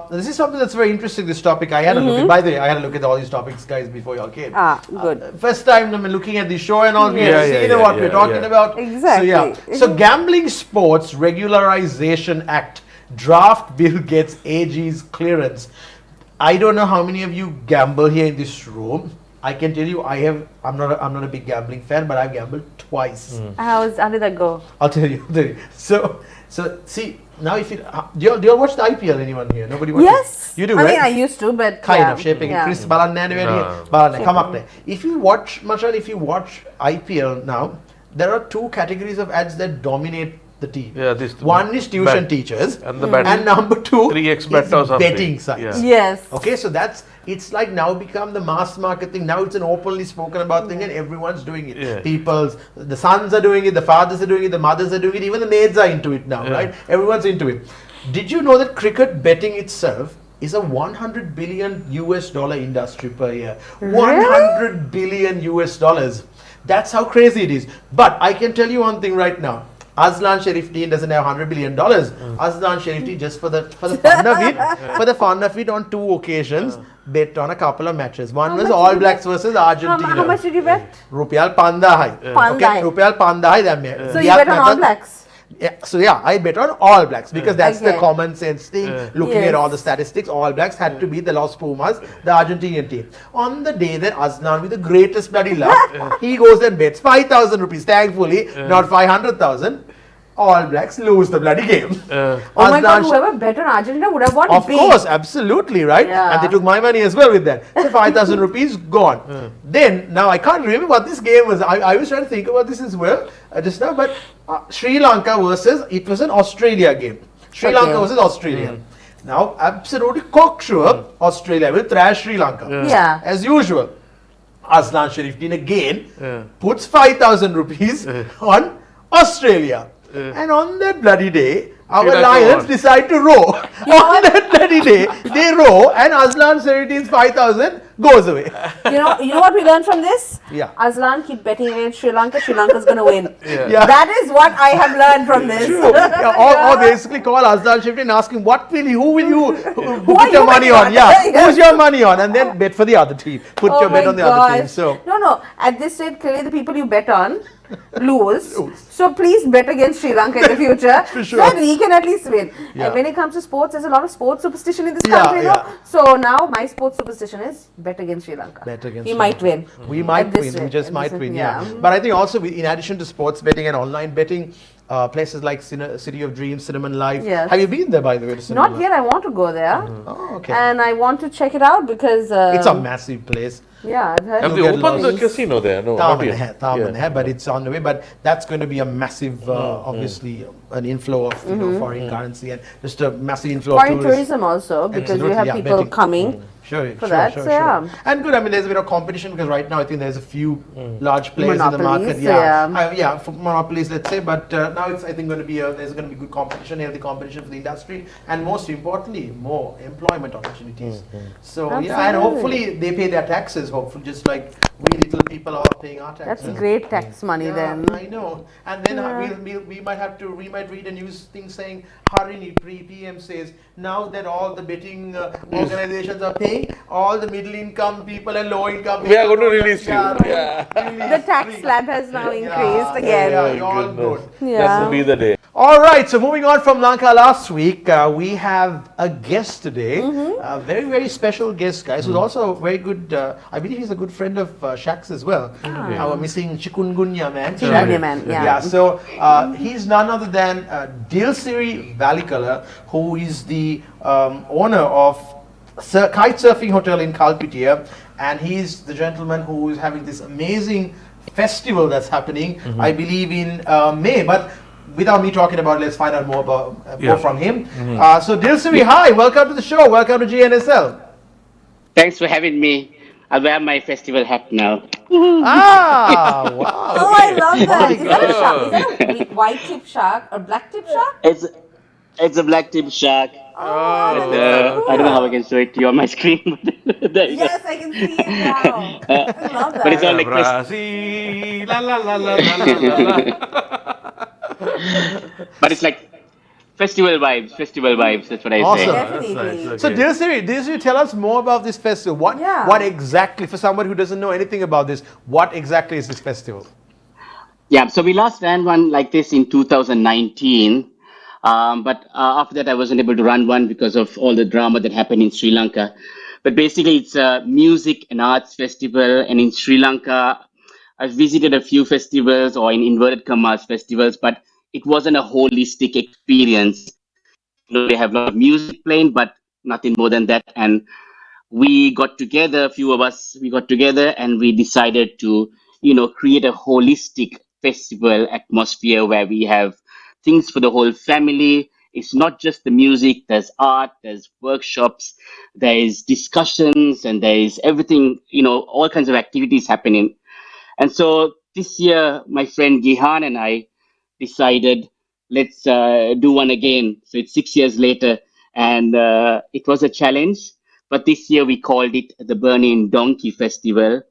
This is something that's very interesting, this topic. I had a look at, by the way, I had a look at all these topics, guys, before y'all came. Good. First time I'm looking at the show and all, we Yeah, have yeah, seen yeah, what yeah, we're talking yeah. about. Exactly. So Gambling Sports Regularization Act draft bill gets AG's clearance. I don't know how many of you gamble here in this room. I can tell you, I'm not a big gambling fan, but I've gambled twice. How did that go? I'll tell you. So see, now if you do you watch the IPL? Anyone here? Nobody watches? Yes. You do, I right? mean, I used to, but Kind yeah. of shaping. Yeah. Chrys Balan come up there. If you watch, Mashan, if you watch IPL now, there are two categories of ads that dominate the team. Yeah, this One is tuition bet. teachers, And the betting. and number two 3x is bet or something. betting sites. Yeah. Yes. Okay, so it's like now become the mass market thing. Now it's an openly spoken about thing, and everyone's doing it. Yeah. The sons are doing it, the fathers are doing it, the mothers are doing it, even the maids are into it now, right? Everyone's into it. Did you know that cricket betting itself is a 100 billion US dollar industry per year? Really? 100 billion US dollars. That's how crazy it is. But I can tell you one thing right now. Azlan Sharif team doesn't have $100 billion. Azlan Sharif team, just for the fun of it, on 2 occasions, bet on a couple of matches. One was All Blacks versus Argentina. How much did you bet? Rupial Pandahai. Okay, Rupial Pandahai. So you bet on All Blacks? Yeah, I bet on All Blacks because that's the common sense thing. Looking at Yes. all the statistics, All Blacks had to be the Los Pumas, the Argentinian team. On the day that Azlan, with the greatest bloody luck, he goes and bets 5,000 rupees. Thankfully, not 500,000. All Blacks lose the bloody game. Oh my God, whoever bet on Argentina would have won Of big. course, absolutely, right? Yeah. And they took my money as well with that. So 5,000 rupees gone. Then, now I can't remember what this game was. I was trying to think about this as well just now, but Sri Lanka versus, it was an Australia game. Sri Lanka versus Australia. Now, absolutely cocksure, Australia will thrash Sri Lanka. Yeah. As usual. Azlan Sharifdin again puts 5,000 rupees on Australia. And on that bloody day, our Lions decide to row. On that bloody day, they row, and Azlan Sharifdin's 5,000 goes away. You know what we learned from this? Yeah. Azlan, keep betting against Sri Lanka. Sri Lanka's going to win. Yeah. That is what I have learned from this. True. Or basically call Azlan Sharifdin and ask him, who will you put your you money betting on? on? Yeah, Yes. who's your money on? And then bet for the other team. Put your bet on the other team. So. No. At this rate, clearly the people you bet on lose. So please bet against Sri Lanka in the future. For sure. So that we can at least win. Yeah. And when it comes to sports, there's a lot of sports superstition in this Yeah, country. yeah. No? So now my sports superstition is bet against Sri Lanka. Bet against We Sri might win. We might At this win. We rate. just At might this win, rate, yeah. yeah. But I think also, in addition to sports betting and online betting, places like City of Dreams, Cinnamon Life. Yes. Have you been there, by the way? To Cinnamon Not Life? yet. I want to go there. Oh, okay. And I want to check it out because... It's a massive place. Yeah, I've heard. Have they You'll get opened the lost. casino there? No, not yet. But it's on the way. But that's going to be a massive, obviously, an inflow of foreign currency and just a massive inflow Foreign of tourists. tourism also because Absolutely, you have yeah, people betting. coming. Sure, For that, so yeah. And good, I mean, there's a bit of competition because right now I think there's a few large players in the market. Monopolies, For monopolies, let's say. But now it's, I think, going to be there's going to be good competition, healthy competition for the industry, and most importantly, more employment opportunities. So and Absolutely. hopefully they pay their taxes. Hopefully, just like we little people are paying our taxes. That's great tax money then. I know. And then we might read a news thing saying Harini PM says now that all the betting organizations are paying, all the middle income people and low income people, We are going to release you. The tax slab has now increased again. Yeah, all good. That will be the day. All right, so moving on from Lanka last week, we have a guest today, a very, very special guest, guys, who's also a very good, I believe he's a good friend of Shaq's as well, our missing chikungunya man. Chikungunya man, yeah. So he's none other than Dilsiri Walikala, who is the owner of kite surfing hotel in Kalpitia, and he's the gentleman who is having this amazing festival that's happening, I believe in May, but without me talking about it, let's find out more from him. So Dilsiri, hi, welcome to the show, welcome to GNSL. Thanks for having me. I'll wear my festival hat now. Wow. Oh, I love that. My Is that a shark? Is that a white tip shark or black tip shark? It's It's a black tip shark. Oh, But that looks so I don't know how I cool. can show it to you on my screen. But there you go. Yes, I can see it now. I love But it's all that. like Chris. Brazil, la la la la la la la la. But it's like festival vibes. Festival vibes. That's what I Awesome. say. That's nice. Definitely. So, Okay. Dilsiri, tell us more about this festival. Yeah. What exactly, for somebody who doesn't know anything about this, what exactly is this festival? Yeah. So we last ran one like this in 2019. But after that, I wasn't able to run one because of all the drama that happened in Sri Lanka. But basically, it's a music and arts festival. And in Sri Lanka, I've visited a few festivals or in inverted commas festivals, but it wasn't a holistic experience. You know, they have a lot of music playing, but nothing more than that. And we got together, a few of us, we got together and we decided to, create a holistic festival atmosphere where we have things for the whole family. It's not just the music, there's art, there's workshops, there is discussions, and there is everything, all kinds of activities happening. And so this year, my friend Gihan and I decided let's do one again. So it's 6 years later, and it was a challenge. But this year we called it the Burning Donkey Festival.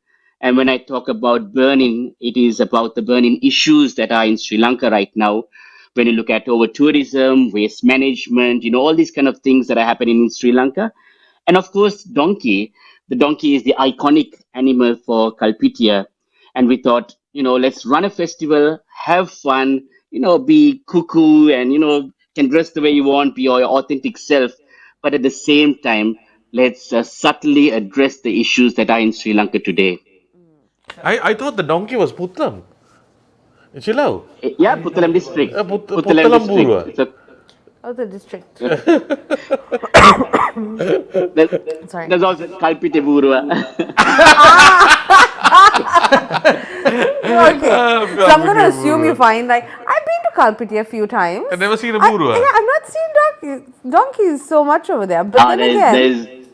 And when I talk about burning, it is about the burning issues that are in Sri Lanka right now. When you look at over tourism, waste management, all these kind of things that are happening in Sri Lanka. And of course, the donkey is the iconic animal for Kalpitia. And we thought, let's run a festival, have fun, be cuckoo and, can dress the way you want, be your authentic self. But at the same time, let's subtly address the issues that are in Sri Lanka today. I thought the donkey was Putlam. Chill out. Yeah, Puttalam district. Puttalam Puttalam district. Burwa. It's a, Oh, the district. there's, Sorry. there's also Kalpite Burwa. Okay. So I'm going to assume you find like I've been to Kalpiti a few times. I've never seen a Yeah, Burwa. I've not seen donkeys so much over there. But then there's, again, there's,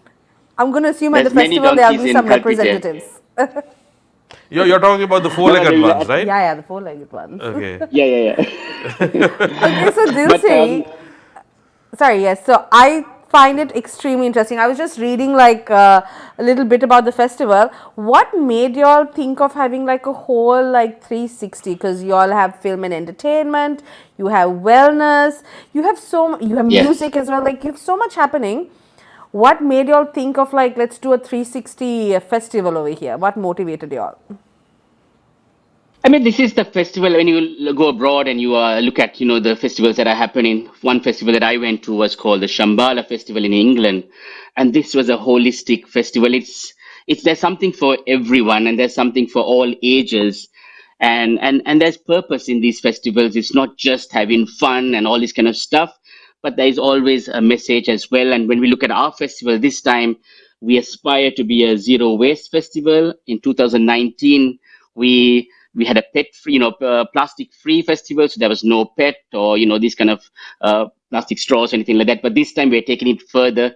I'm going to assume at the there's many festival there'll be donkeys some in Kalpite. representatives. You're talking about the four-legged No, ones, right? Yeah, the four-legged ones. Okay. Yeah. Okay, so But Dilsiri, sorry, yes. So I find it extremely interesting. I was just reading like a little bit about the festival. What made y'all think of having like a whole like 360? Because y'all have film and entertainment, you have wellness, you have you have Yes. music as well. Like you have so much happening. What made y'all think of like let's do a 360 festival over here? What motivated y'all? I mean, this is the festival when you go abroad and you look at, the festivals that are happening. One festival that I went to was called the Shambhala Festival in England. And this was a holistic festival. There's something for everyone and there's something for all ages. And there's purpose in these festivals. It's not just having fun and all this kind of stuff, but there is always a message as well. And when we look at our festival this time, we aspire to be a zero waste festival. In 2019, we had a pet free, plastic free festival, so there was no pet or these kind of plastic straws or anything like that. But this time we're taking it further.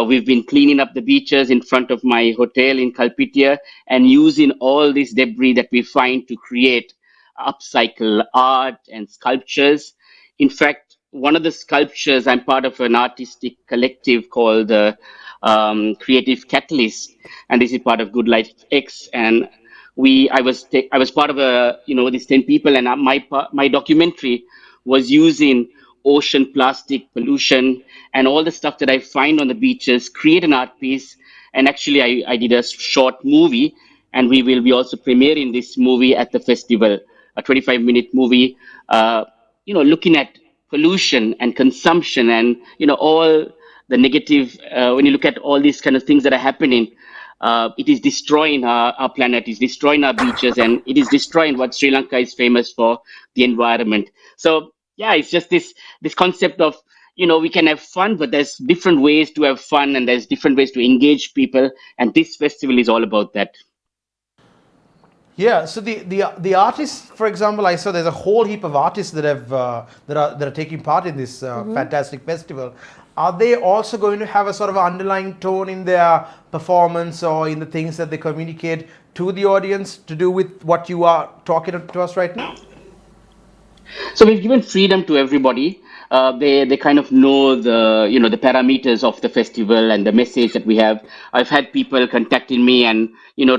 We've been cleaning up the beaches in front of my hotel in Kalpitia and using all this debris that we find to create upcycle art and sculptures. In fact, one of the sculptures, I'm part of an artistic collective called Creative Catalyst, and this is part of Good Life X. And I was part of these 10 people, and my documentary was using ocean plastic pollution and all the stuff that I find on the beaches, create an art piece. And actually, I did a short movie, and we will be also premiering this movie at the festival, a 25-minute movie, looking at pollution and consumption and all the negative. When you look at all these kind of things that are happening, it is destroying our planet, it's destroying our beaches, and it is destroying what Sri Lanka is famous for, the environment. So yeah, it's just this concept of we can have fun, but there's different ways to have fun, and there's different ways to engage people, and this festival is all about that. Yeah, so the artists, for example, I saw there's a whole heap of artists that have that are taking part in this fantastic festival. Are they also going to have a sort of underlying tone in their performance or in the things that they communicate to the audience to do with what you are talking to us right now? So we've given freedom to everybody. they kind of know the parameters of the festival and the message that we have. I've had people contacting me and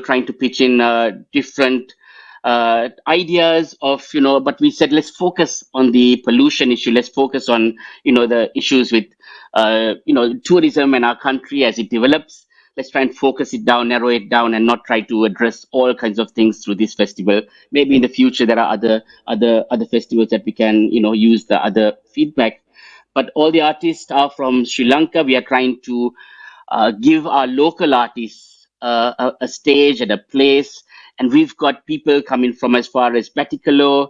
trying to pitch in different ideas of but we said let's focus on the pollution issue. Let's focus on the issues with tourism in our country as it develops. Let's try and focus it down, narrow it down, and not try to address all kinds of things through this festival. Maybe in the future there are other festivals that we can use the other feedback. But all the artists are from Sri Lanka. We are trying to give our local artists a stage and a place. And we've got people coming from as far as Batikalo.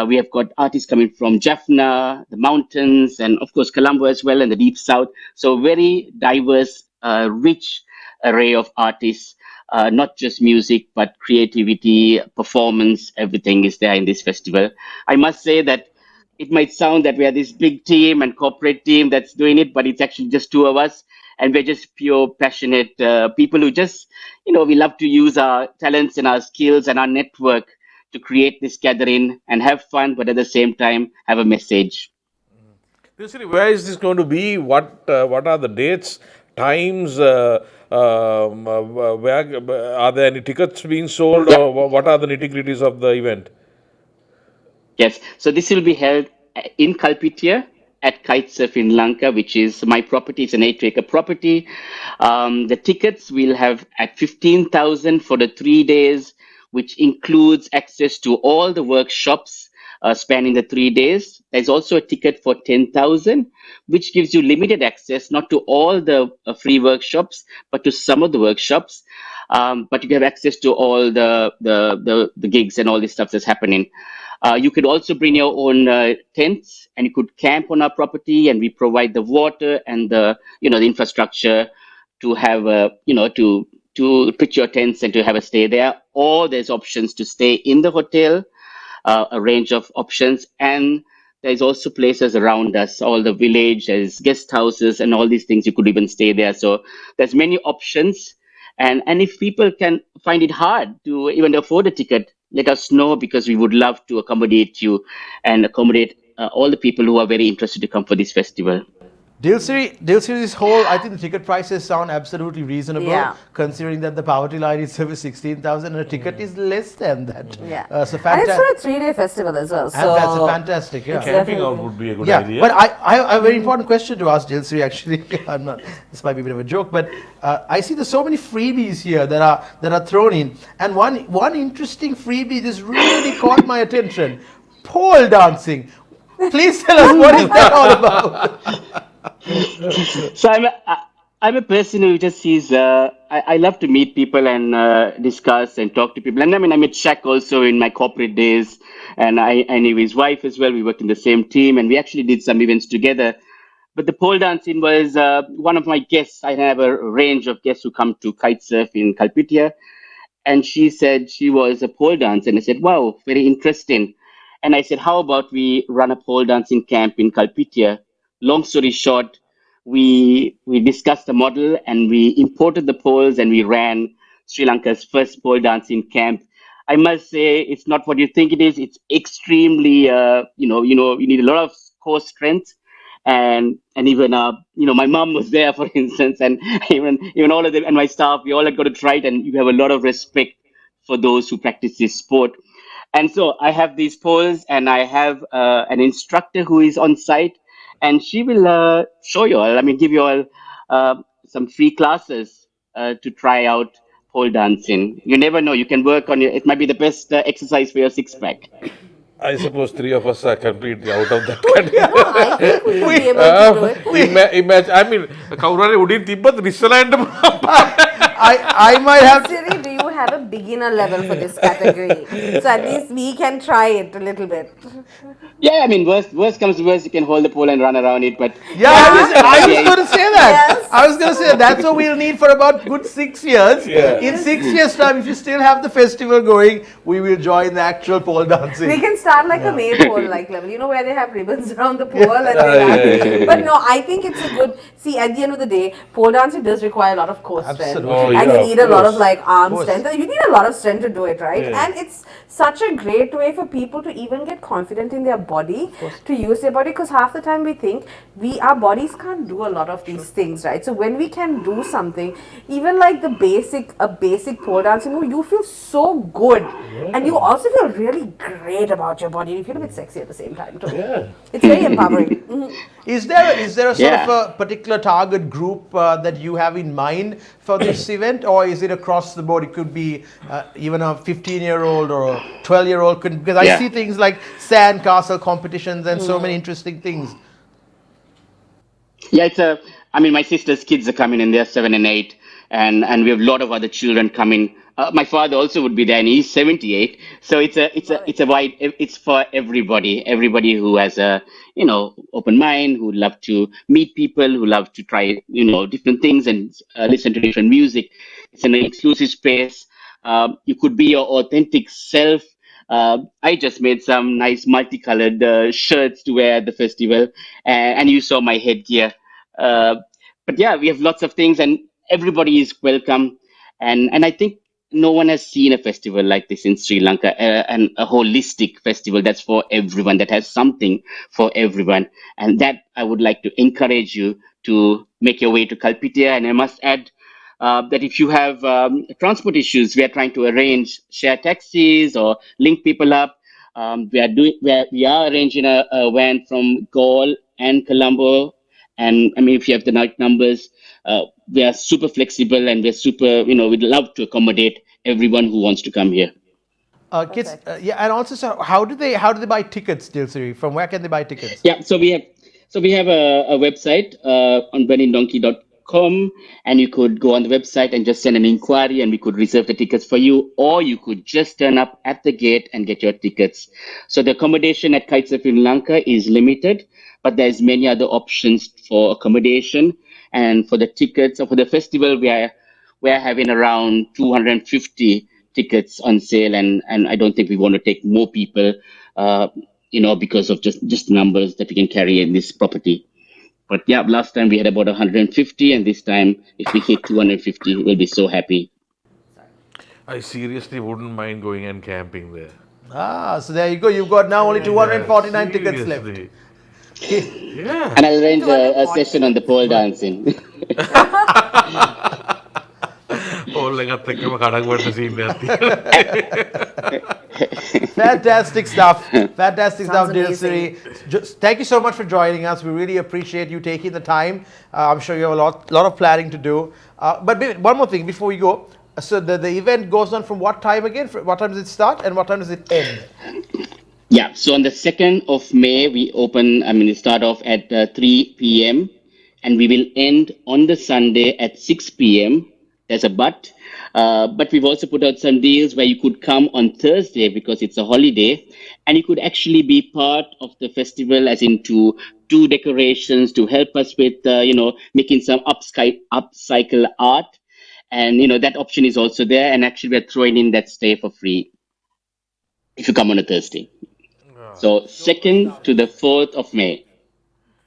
We have got artists coming from Jaffna, the mountains, and of course Colombo as well, and the deep south. So very diverse, rich array of artists. Not just music, but creativity, performance, everything is there in this festival. I must say that it might sound that we are this big team and corporate team that's doing it, but it's actually just two of us. And we're just pure, passionate people who just, we love to use our talents and our skills and our network to create this gathering and have fun, but at the same time, have a message. Dilsiri, where is this going to be? What are the dates, times? Where are there any tickets being sold, or what are the nitty-gritties of the event? Yes, so this will be held in Kalpitia at Kitesurf in Lanka, which is my property. It's an 8-acre property. The tickets we'll have at 15,000 for the 3 days, which includes access to all the workshops spanning the 3 days. There's also a ticket for 10,000, which gives you limited access, not to all the free workshops, but to some of the workshops. But you have access to all the gigs and all this stuff that's happening. You could also bring your own tents, and you could camp on our property, and we provide the water and the the infrastructure to have to pitch your tents and to have a stay there. Or there's options to stay in the hotel, a range of options, and there's also places around us, all the village, there's guest houses and all these things. You could even stay there. So there's many options. And if people can find it hard to even afford a ticket, let us know, because we would love to accommodate you and accommodate all the people who are very interested to come for this festival. Dilsiri, this whole, I think the ticket prices sound absolutely reasonable, Yeah. considering that the poverty line itself is 16,000 and a ticket is less than that. Yeah. So And it's fantastic. for a 3-day festival as well. So And that's a fantastic, yeah. Camping out would be a good Yeah, idea. but I have a very important question to ask Dilsiri, actually. I'm not, this might be a bit of a joke, but I see there's so many freebies here that are thrown in. And one interesting freebie just really caught my attention. Pole dancing. Please tell us, what is that all about? So I'm a person who just sees. I love to meet people and discuss and talk to people. And I mean, I met Shaq also in my corporate days, and I knew his wife as well. We worked in the same team, and we actually did some events together. But the pole dancing was one of my guests. I have a range of guests who come to kitesurf in Kalpitia, and she said she was a pole dancer. And I said, wow, very interesting. And I said, how about we run a pole dancing camp in Kalpitia? Long story short, we discussed the model and we imported the poles and we ran Sri Lanka's first pole dancing camp. I must say, it's not what you think it is. It's extremely, you need a lot of core strength, and even my mom was there, for instance, and even all of them and my staff, we all had got to try it, and you have a lot of respect for those who practice this sport. And so I have these poles, and I have an instructor who is on site, and she will show you all. I mean, give you all some free classes to try out pole dancing. You never know. You can work on your. It might be the best exercise for your six pack. I suppose three of us are completely out of that no, I think we will be able to do it. Imagine, I mean, Kaurare Udin Tibet, Rissaland. I might have Siri, do you have a beginner level for this category? So at least we can try it a little bit. Yeah, I mean, worst comes to worst, you can hold the pole and run around it. But Yeah, I was going to say that. Yes. I was going to say that's what we'll need for about good 6 years. Yeah. In 6 years' time, if you still have the festival going, we will join the actual pole dancing. We can start like a maypole like level, where they have ribbons around the pole and they have. But no, I think it's a good. See, at the end of the day, pole dancing does require a lot of core strength, Absolutely. Oh, and yeah, you of need a lot of course. like arm Of course. strength. you need a lot of strength to do it, right? Yeah. And it's such a great way for people to even get confident in their body, to use their body, because half the time we think our bodies can't do a lot of these things, right? So when we can do something, even like a basic pole dance, you feel so good, and you also feel really great about your body. You feel a bit sexy at the same time too. Yeah. It's very empowering. Is there a sort Yeah. of a particular target group that you have in mind for this event, or is it across the board? It could be even a 15-year-old or a 12-year-old. Because I Yeah. see things like sandcastle competitions and so many interesting things. Yeah, I mean, my sister's kids are coming in, they're 7 and 8, and we have a lot of other children coming. My father also would be there, and he's 78. So it's for everybody who has a, open mind, who love to meet people, who love to try, different things and listen to different music. It's an exclusive space. You could be your authentic self. I just made some nice multicolored shirts to wear at the festival, and you saw my headgear. Uh, but yeah, we have lots of things, and everybody is welcome. And I think no one has seen a festival like this in Sri Lanka, and a holistic festival that's for everyone, that has something for everyone. And that I would like to encourage you to make your way to Kalpitia. And I must add that if you have transport issues, we are trying to arrange share taxis or link people up. We are arranging a van from Gaul and Colombo, and I mean, if you have the right numbers, we are super flexible, and we're super, we'd love to accommodate everyone who wants to come here. Kids, yeah, and also, so how do they buy tickets, Dilsiri? From where can they buy tickets? Yeah, so we have a website on burningdonkey.com, and you could go on the website and just send an inquiry, and we could reserve the tickets for you, or you could just turn up at the gate and get your tickets. So the accommodation at Kite Sri Lanka is limited, but there's many other options for accommodation. And for the tickets, or for the festival, we are having around 250 tickets on sale, and I don't think we want to take more people. Because of just numbers that we can carry in this property. But yeah, last time we had about 150, and this time, if we hit 250, we'll be so happy. I seriously wouldn't mind going and camping there. So there you go. You've got now only 249 tickets left. Seriously. Okay. Yeah. And I'll arrange a session on the pole dancing. Fantastic stuff. Fantastic stuff, Sounds Dilsiri. Thank you so much for joining us. We really appreciate you taking the time. I'm sure you have a lot of planning to do. But one more thing before we go. So the event goes on from what time again? What time does it start and what time does it end? Yeah, so on the 2nd of May, we start off at 3 p.m. and we will end on the Sunday at 6 p.m. There's a but. But we've also put out some deals where you could come on Thursday because it's a holiday, and you could actually be part of the festival, as in to do decorations, to help us with, making some upcycle art. And, that option is also there. And actually, we're throwing in that stay for free if you come on a Thursday. So 2nd to the 4th of May.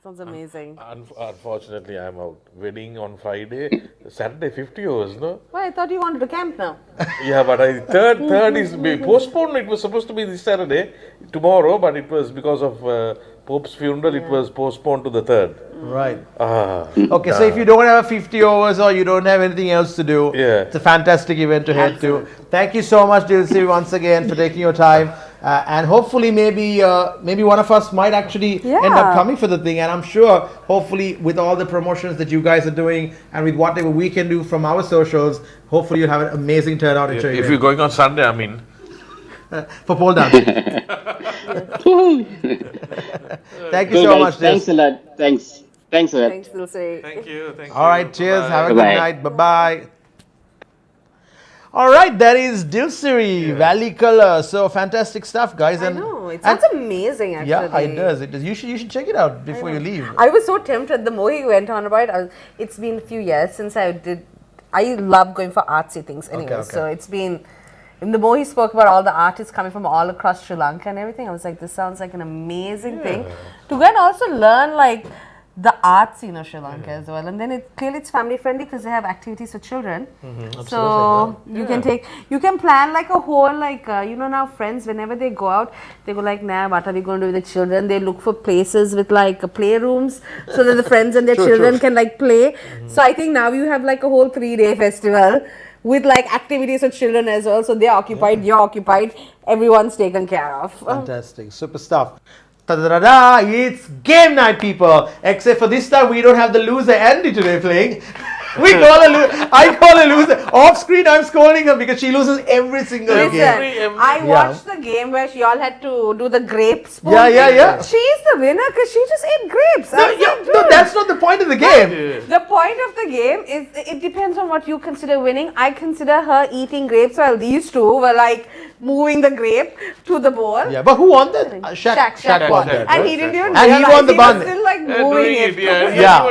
Sounds amazing. Unfortunately, I'm out. Wedding on Friday. Saturday, 50 hours, no? Well, I thought you wanted to camp now. Yeah, but third is postponed. It was supposed to be this Saturday, tomorrow, but it was because of Pope's funeral. It was postponed to the 3rd. Right. Okay, so if you don't have 50 hours or you don't have anything else to do, it's a fantastic event to head to. Thank you so much, Dilsiri, once again for taking your time. And hopefully, maybe one of us might actually end up coming for the thing. And I'm sure, hopefully, with all the promotions that you guys are doing and with whatever we can do from our socials, hopefully you'll have an amazing turnout. If you're going on Sunday, for pole dancing. Thank you so much, Thanks a lot. Thanks a lot. Thanks, Dilsiri. Thank you. All right, cheers. Bye-bye. Have a good night. Bye-bye. All right, that is Dilsiri Walikala. So fantastic stuff, guys. I know. It sounds amazing, actually. Yeah, it does. It does. You should check it out before you leave. I was so tempted. The more he went on about it, it's been a few years since I love going for artsy things anyway. Okay. So it's been, and the more he spoke about all the artists coming from all across Sri Lanka and everything, I was like, this sounds like an amazing thing. To go and also learn, like, the art scene of Sri Lanka as well. And then it's family friendly because they have activities for children. So you can plan like a whole now friends, whenever they go out, they go like, nah, what are we going to do with the children? They look for places with like playrooms so that the friends and their children can like play. So I think now you have like a whole 3-day festival with like activities for children as well. So they're occupied, you're occupied, everyone's taken care of. Fantastic, super stuff. Ta-da-da-da, it's game night, people. Except for this time, we don't have the loser Andy today playing. I call a loser. Off screen, I'm scolding her because she loses every single game. I watched the game where she all had to do the grape spoon. Yeah. She's the winner because she just ate grapes. No, that's not the point of the game. The point of the game is it depends on what you consider winning. I consider her eating grapes while these two were like moving the grape to the bowl. Yeah, but who won that? Shaq won that. And he didn't even and realize he won the bun. was still like moving it. Yeah.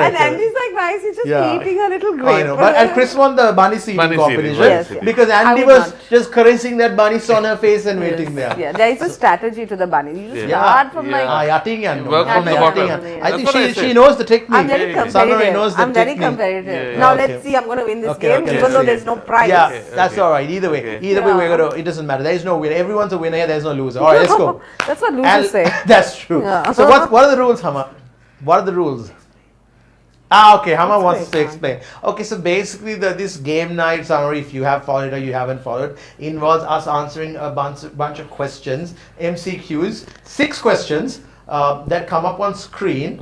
And Andy's like, nice, he's just eating a little grape. I know. And Chrys won the bunny seeding competition Yes. because Andy was just caressing that bunny on her face and waiting there. Yeah, there is a strategy to the bunny. You just start from like... I think she knows the technique. I'm very competitive. I'm very competitive. Now let's see, I'm going to win this game even though there's no prize. Yeah, that's alright. Either way, we're going to, it doesn't matter. There is no winner. Everyone's a winner here. There's no loser. Alright, let's go. That's what losers say. That's true. Yeah. So what are the rules, Hama? What are the rules? Okay, Hama wants to explain. Okay, so basically this game night, Sanori, if you have followed or you haven't followed, involves us answering a bunch of questions, MCQs, 6 questions that come up on screen,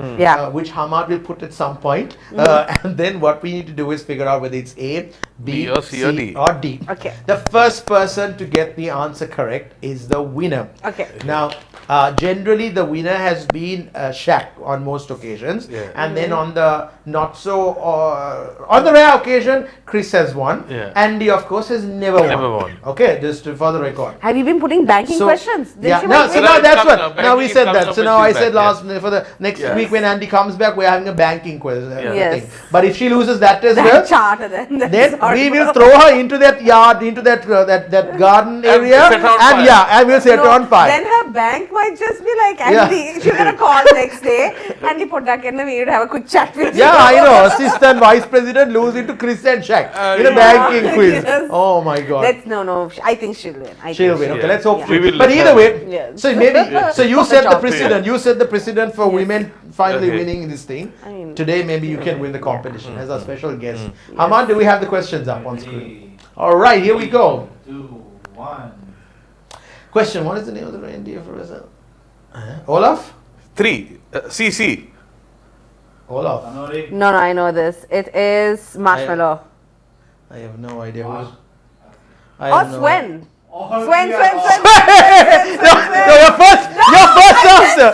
which Hamad will put at some point. And then what we need to do is figure out whether it's A, B, or C, or D. Okay. The first person to get the answer correct is the winner. Okay. Now, generally the winner has been Shaq on most occasions, and then on the on the rare occasion, Chrys has won. Andy, of course, has never won. Okay, just for the record. Have you been putting banking questions? Now that's what. Now we said that. So now I said for the next week when Andy comes back, we're having a banking quiz thing. But if she loses that as well, then we will throw her into that yard, into that garden area, and we'll set her on fire. Then her bank might just be like, Andy, she's gonna call next day. Andy Podakena, we would have a quick chat with you. Yeah, I know. Assistant Vice President losing to Chrys and Shaq in a banking quiz. Oh my God. No. I think she'll win. She'll win. Okay, let's hope. But either way, so maybe so you set the precedent. You set the precedent for women finally winning this thing. Today, maybe you can win the competition as a special guest. Hamad, do we have the questions up on screen? All right, here we go. 2, 1. Question: what is the name of the reindeer for Brazil? Olaf? 3. CC. Olaf. Sanori. No, I know this. It is Marshmallow. I have no idea who. Swen. Swen. No, your first answer.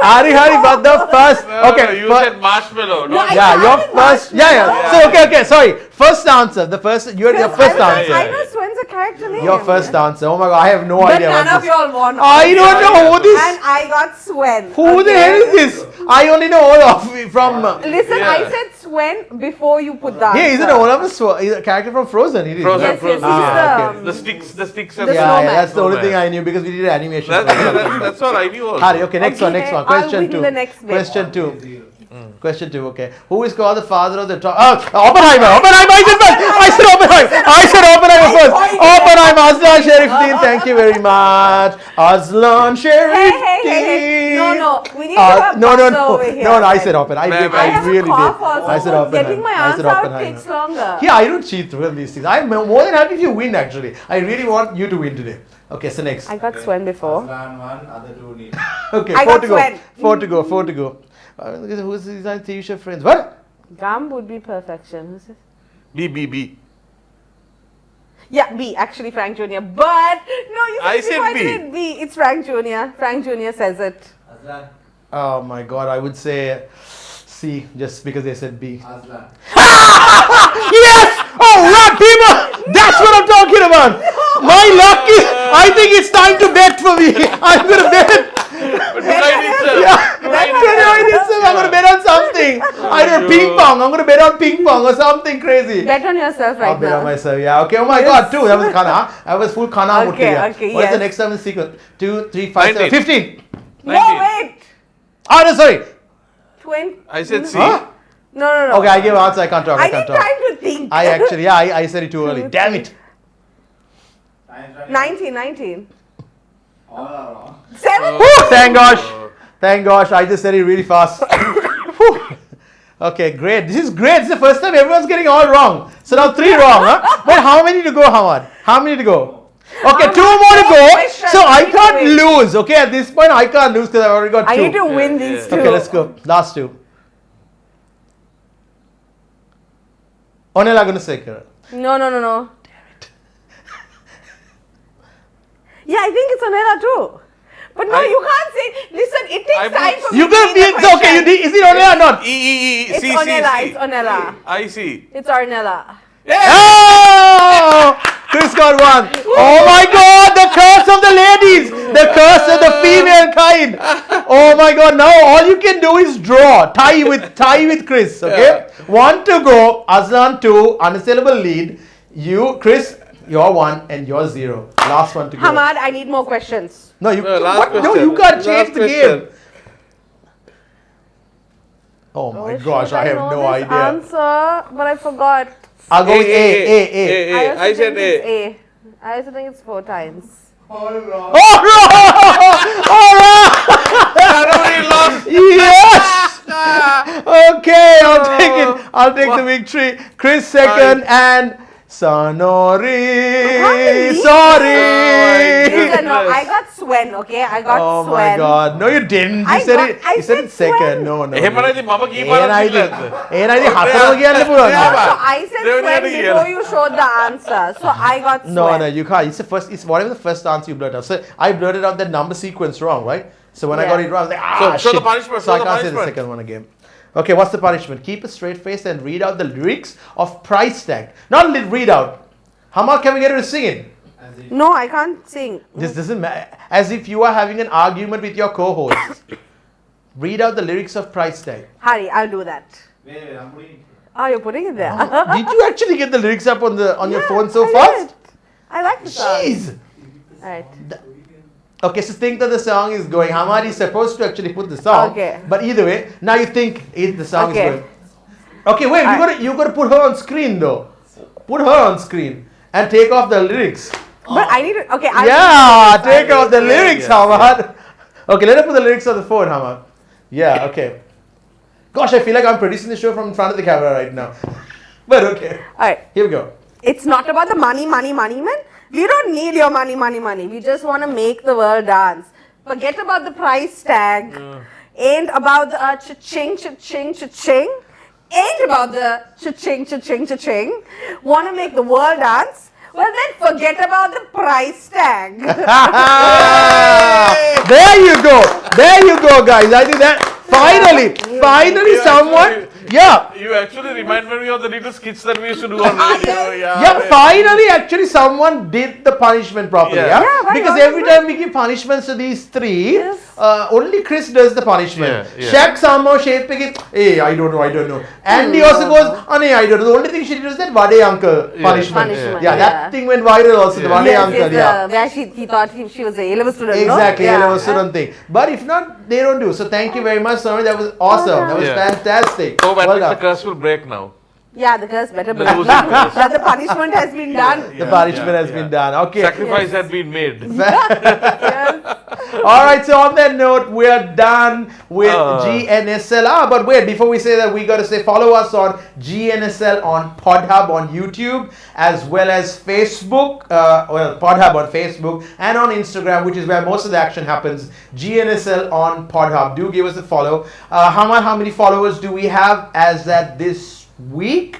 Hari, but the first. Okay. You said marshmallow. Your first. So okay. Sorry. First answer. Your first answer. I know Swen's a character name. Your first answer. Oh my God, I have no idea. But none of y'all won. I don't know who this. And I got Swen. Who the hell is this? I only know Olaf from. Listen, I said Swen before you put that. Yeah, isn't Olaf a character from Frozen? It is. Frozen. The sticks. That's the only thing I knew because we did animation. That's all I knew. Hari, okay, next one. Question 2. Question 2, okay. Who is called the father of the Oppenheimer. I said Oppenheimer first. Oppenheimer, Azlan Sheriffdeen. Thank you very much. Azlan Sheriffdeen. Hey. No. We need to have over here. No, I said Oppenheimer. I really did. I said Oppenheimer. Getting my answer out takes longer. Yeah, I don't cheat through these things. I'm more than happy if you win, actually. I really want you to win today. Okay, so next. I got Swen before. Azlan 1, other 2 need. Okay, I 4 got to go. Swen. 4 to go. Who's these TV show friends? What? Gum would be perfection. Who's this? B. Yeah, B. Actually, Frank Jr. But no, I said B. It's Frank Jr. Frank Jr. says it. Azlan. Oh my God, I would say C just because they said B. Azlan. Yes! Oh, right, people! That's what I'm talking about! My luck is, I think it's time to bet for me. I'm going to bet. I'm going to bet on something. I don't know, ping pong. I'm going to bet on ping pong or something crazy. Bet on yourself right now. Bet on myself, yeah. Okay, oh my God, 2. That was Kana. I was full Kana. Okay, What is the next time in sequence? 2, 3, 5, 7, 15. No, wait. Oh, no, sorry. I said C. Huh? No. Okay, I gave answer. I can't talk. I can't need talk. time to think. I said it too early. Damn it. Time's running. 19. All are wrong. 7. Whew, thank gosh. Thank gosh. I just said it really fast. Whew. Okay, great. This is great. This is the first time everyone's getting all wrong. So now 3 wrong, huh? But how many to go, Hamad? How many to go? Okay, 2 more to go. questions. So I I need to can't win. lose. Okay, at this point I can't lose because I've already got 2. I need to win these 2. Okay, let's go. Last 2. Onela gonna say Kara. No. Damn it. Yeah, I think it's Onela too. But no, you can't say. Listen, it takes time for me You to gonna read be the question. okay, is it Onela or not? E. It's C. Onela. C. It's Onela. I see. It's Ornella. Oh! Chris got 1. Oh my god, the curse of the ladies! The curse of the female kind! Oh my god, now all you can do is draw. Tie with Chris, okay? 1 to go, Azlan 2, unassailable lead. You, Chris, you're 1 and you're 0. Last one to go. Hamad, I need more questions. No, you No, last what? No, question. you can't change Last the question. game. Oh my Oh, gosh, shoot, I have know no this idea. answer, but I forgot. I'll go with A. I also said think it's A. A. I also think it's 4 times. All wrong. All right! Sanori lost. Yes! Okay, I'll take the victory. Chris second and Sanori. Sorry. Listen, no, I got Swen, okay? I got Oh Swen. my god. No, you didn't. You I said got- it. I You said it said second. Swen. No. එහෙම නැති මම කීපාරක් ඒනයිද කිව්ලද? හතරම කියන්න පුළුවන්. Yeah, So I said They only Swen had a before year. you showed the answer. So I got Swen. No, you can't. It's the first. It's whatever the first answer you blurted out. So I blurted out that number sequence wrong, right? So when I Yeah. got it wrong, I was like, So, show shit. the punishment, So I show the can't say the punishment. second one again. Okay, what's the punishment? Keep a straight face and read out the lyrics of Price Tag. Not read out. How much can we get her to sing it? As if No, I can't sing. This doesn't matter. As if you are having an argument with your co-host. Read out the lyrics of Price Tag. Hurry, I'll do that. wait, I'm putting it. Oh, you're putting it there. Did you actually get the lyrics up on your phone so I fast? did. I like the song. Jeez. Alright. Okay, so think that the song is going. Hamad is supposed to actually put the song. Okay. But either way, now you think the song Okay. is going. Okay, wait. You gotta put her on screen though. Put her on screen and take off the lyrics. But I need to. Okay, I'll Yeah, do take off the Yeah, lyrics, yeah. Hamad. Okay, let her put the lyrics on the phone, Hamad. Yeah. Okay. Gosh, I feel like I'm producing the show from in front of the camera right now. But okay, Alright. here we go. It's not about the money, man. We don't need your money. We just want to make the world dance. Forget about the price tag. Ain't about the cha-ching. Ain't about the cha-ching. Want to make the world dance? Well, then forget about the price tag. There you go, guys. I think that finally You someone. actually- Yeah. You actually reminded me of the little skits that we used to do on radio. Yeah, finally, actually, someone did the punishment properly. Yeah. Yeah, Yeah, why because not? every time we give punishments to these 3, Yes. only Chris does the punishment. Yeah, yeah. Shaq somehow shape it. Hey, I don't know. Andy also goes, oh, nee, I don't know. The only thing she did was that Vade uncle punishment. Punishment, Yeah, that thing went viral also. The Vade Yes, uncle. yes, Yeah. where he thought she was a A-level student. Exactly, no? yeah. Student thing. But if not, they don't do. So thank you very much, Sanori. That was awesome. That was Yeah. fantastic. Oh, but Well the done. curse will break now. Yeah, the curse better The break. losing curse. That the punishment has been done. The punishment has been done. Okay. Sacrifice had been made. All right, so on that note, we are done with GNSL. But wait, before we say that, we got to say follow us on GNSL on PodHub on YouTube, as well as Facebook, PodHub on Facebook, and on Instagram, which is where most of the action happens. GNSL on PodHub. Do give us a follow. How many followers do we have as at this week?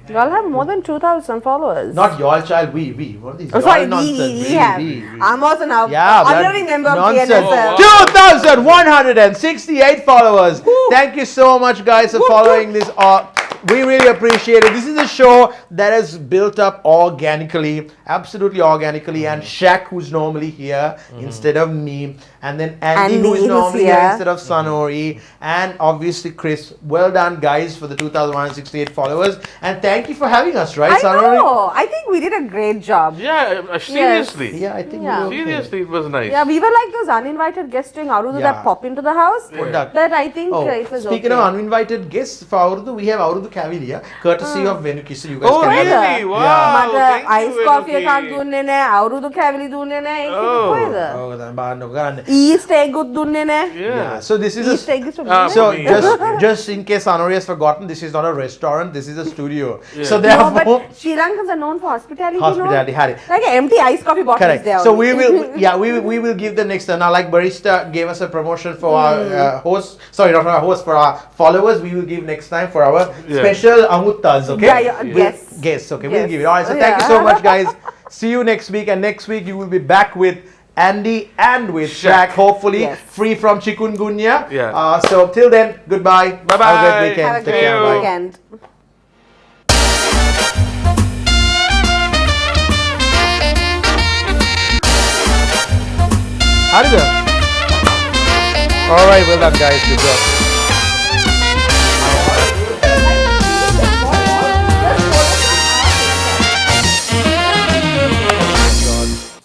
You all have more than 2,000 followers. Not y'all, child. We. What are these? Oh, y'all sorry, nonsense? we have. I'm also now honorary member of nonsense. GNSL. 2,168 followers. Thank you so much, guys, for following this. We really appreciate it. This is a show that has built up organically, absolutely organically. And Shaq, who's normally here instead of me, and then Andy, who is who's normally here here. instead of Sanori, and obviously Chrys. Well done, guys, for the 2,168 followers. And thank you for having us, right, I Sanori? know. I think we did a great job. Yeah, seriously. Yeah, I think Yeah. we were okay. Seriously, it was nice. Yeah, we were like those uninvited guests doing Aurudu Yeah. that pop into the house. Product. But I think Oh, it was speaking okay. of uninvited guests for Aurudu, we have Aurudu Cavalier, courtesy of Venukis. You guys Oh, can have it. really? Wow. මට Thank you, ice කෝෆි Venuki. එකක් දුන්නේ නැහැ අවුරුදු කැවිලි දුන්නේ නැහැ ඒක Oh. කොහෙද Oh, then බාන්න කරන්න. ඊස්ට් එග්ගුත් දුන්නේ නැහැ Yeah. So this is east a එග්ගුත් so me. just in case Sanori has forgotten, this is not a restaurant. This is a studio. So No, therefore, but Sri Lankans are known for hospitality. hospitality. You Had know? it. Like an empty iced coffee bottle is Correct. there. So only. we will, yeah, we will give the next. Now, like Barista gave us a promotion for our host. Sorry, not our host, for our followers. We will give next time for our Yeah. special Amuttas. Okay. Yeah, yeah, guests. Guests. Okay. We'll Yes. give it. All right. So thank you Yeah. so much, guys. See you next week, and next week you will be back with Andy and with Shaq. Hopefully, Yes. free from chikungunya. Yeah. So till then, goodbye. Bye-bye. Have a great weekend. Have a Take great care. Bye. weekend. How did it? All right. Well done, guys. Good job.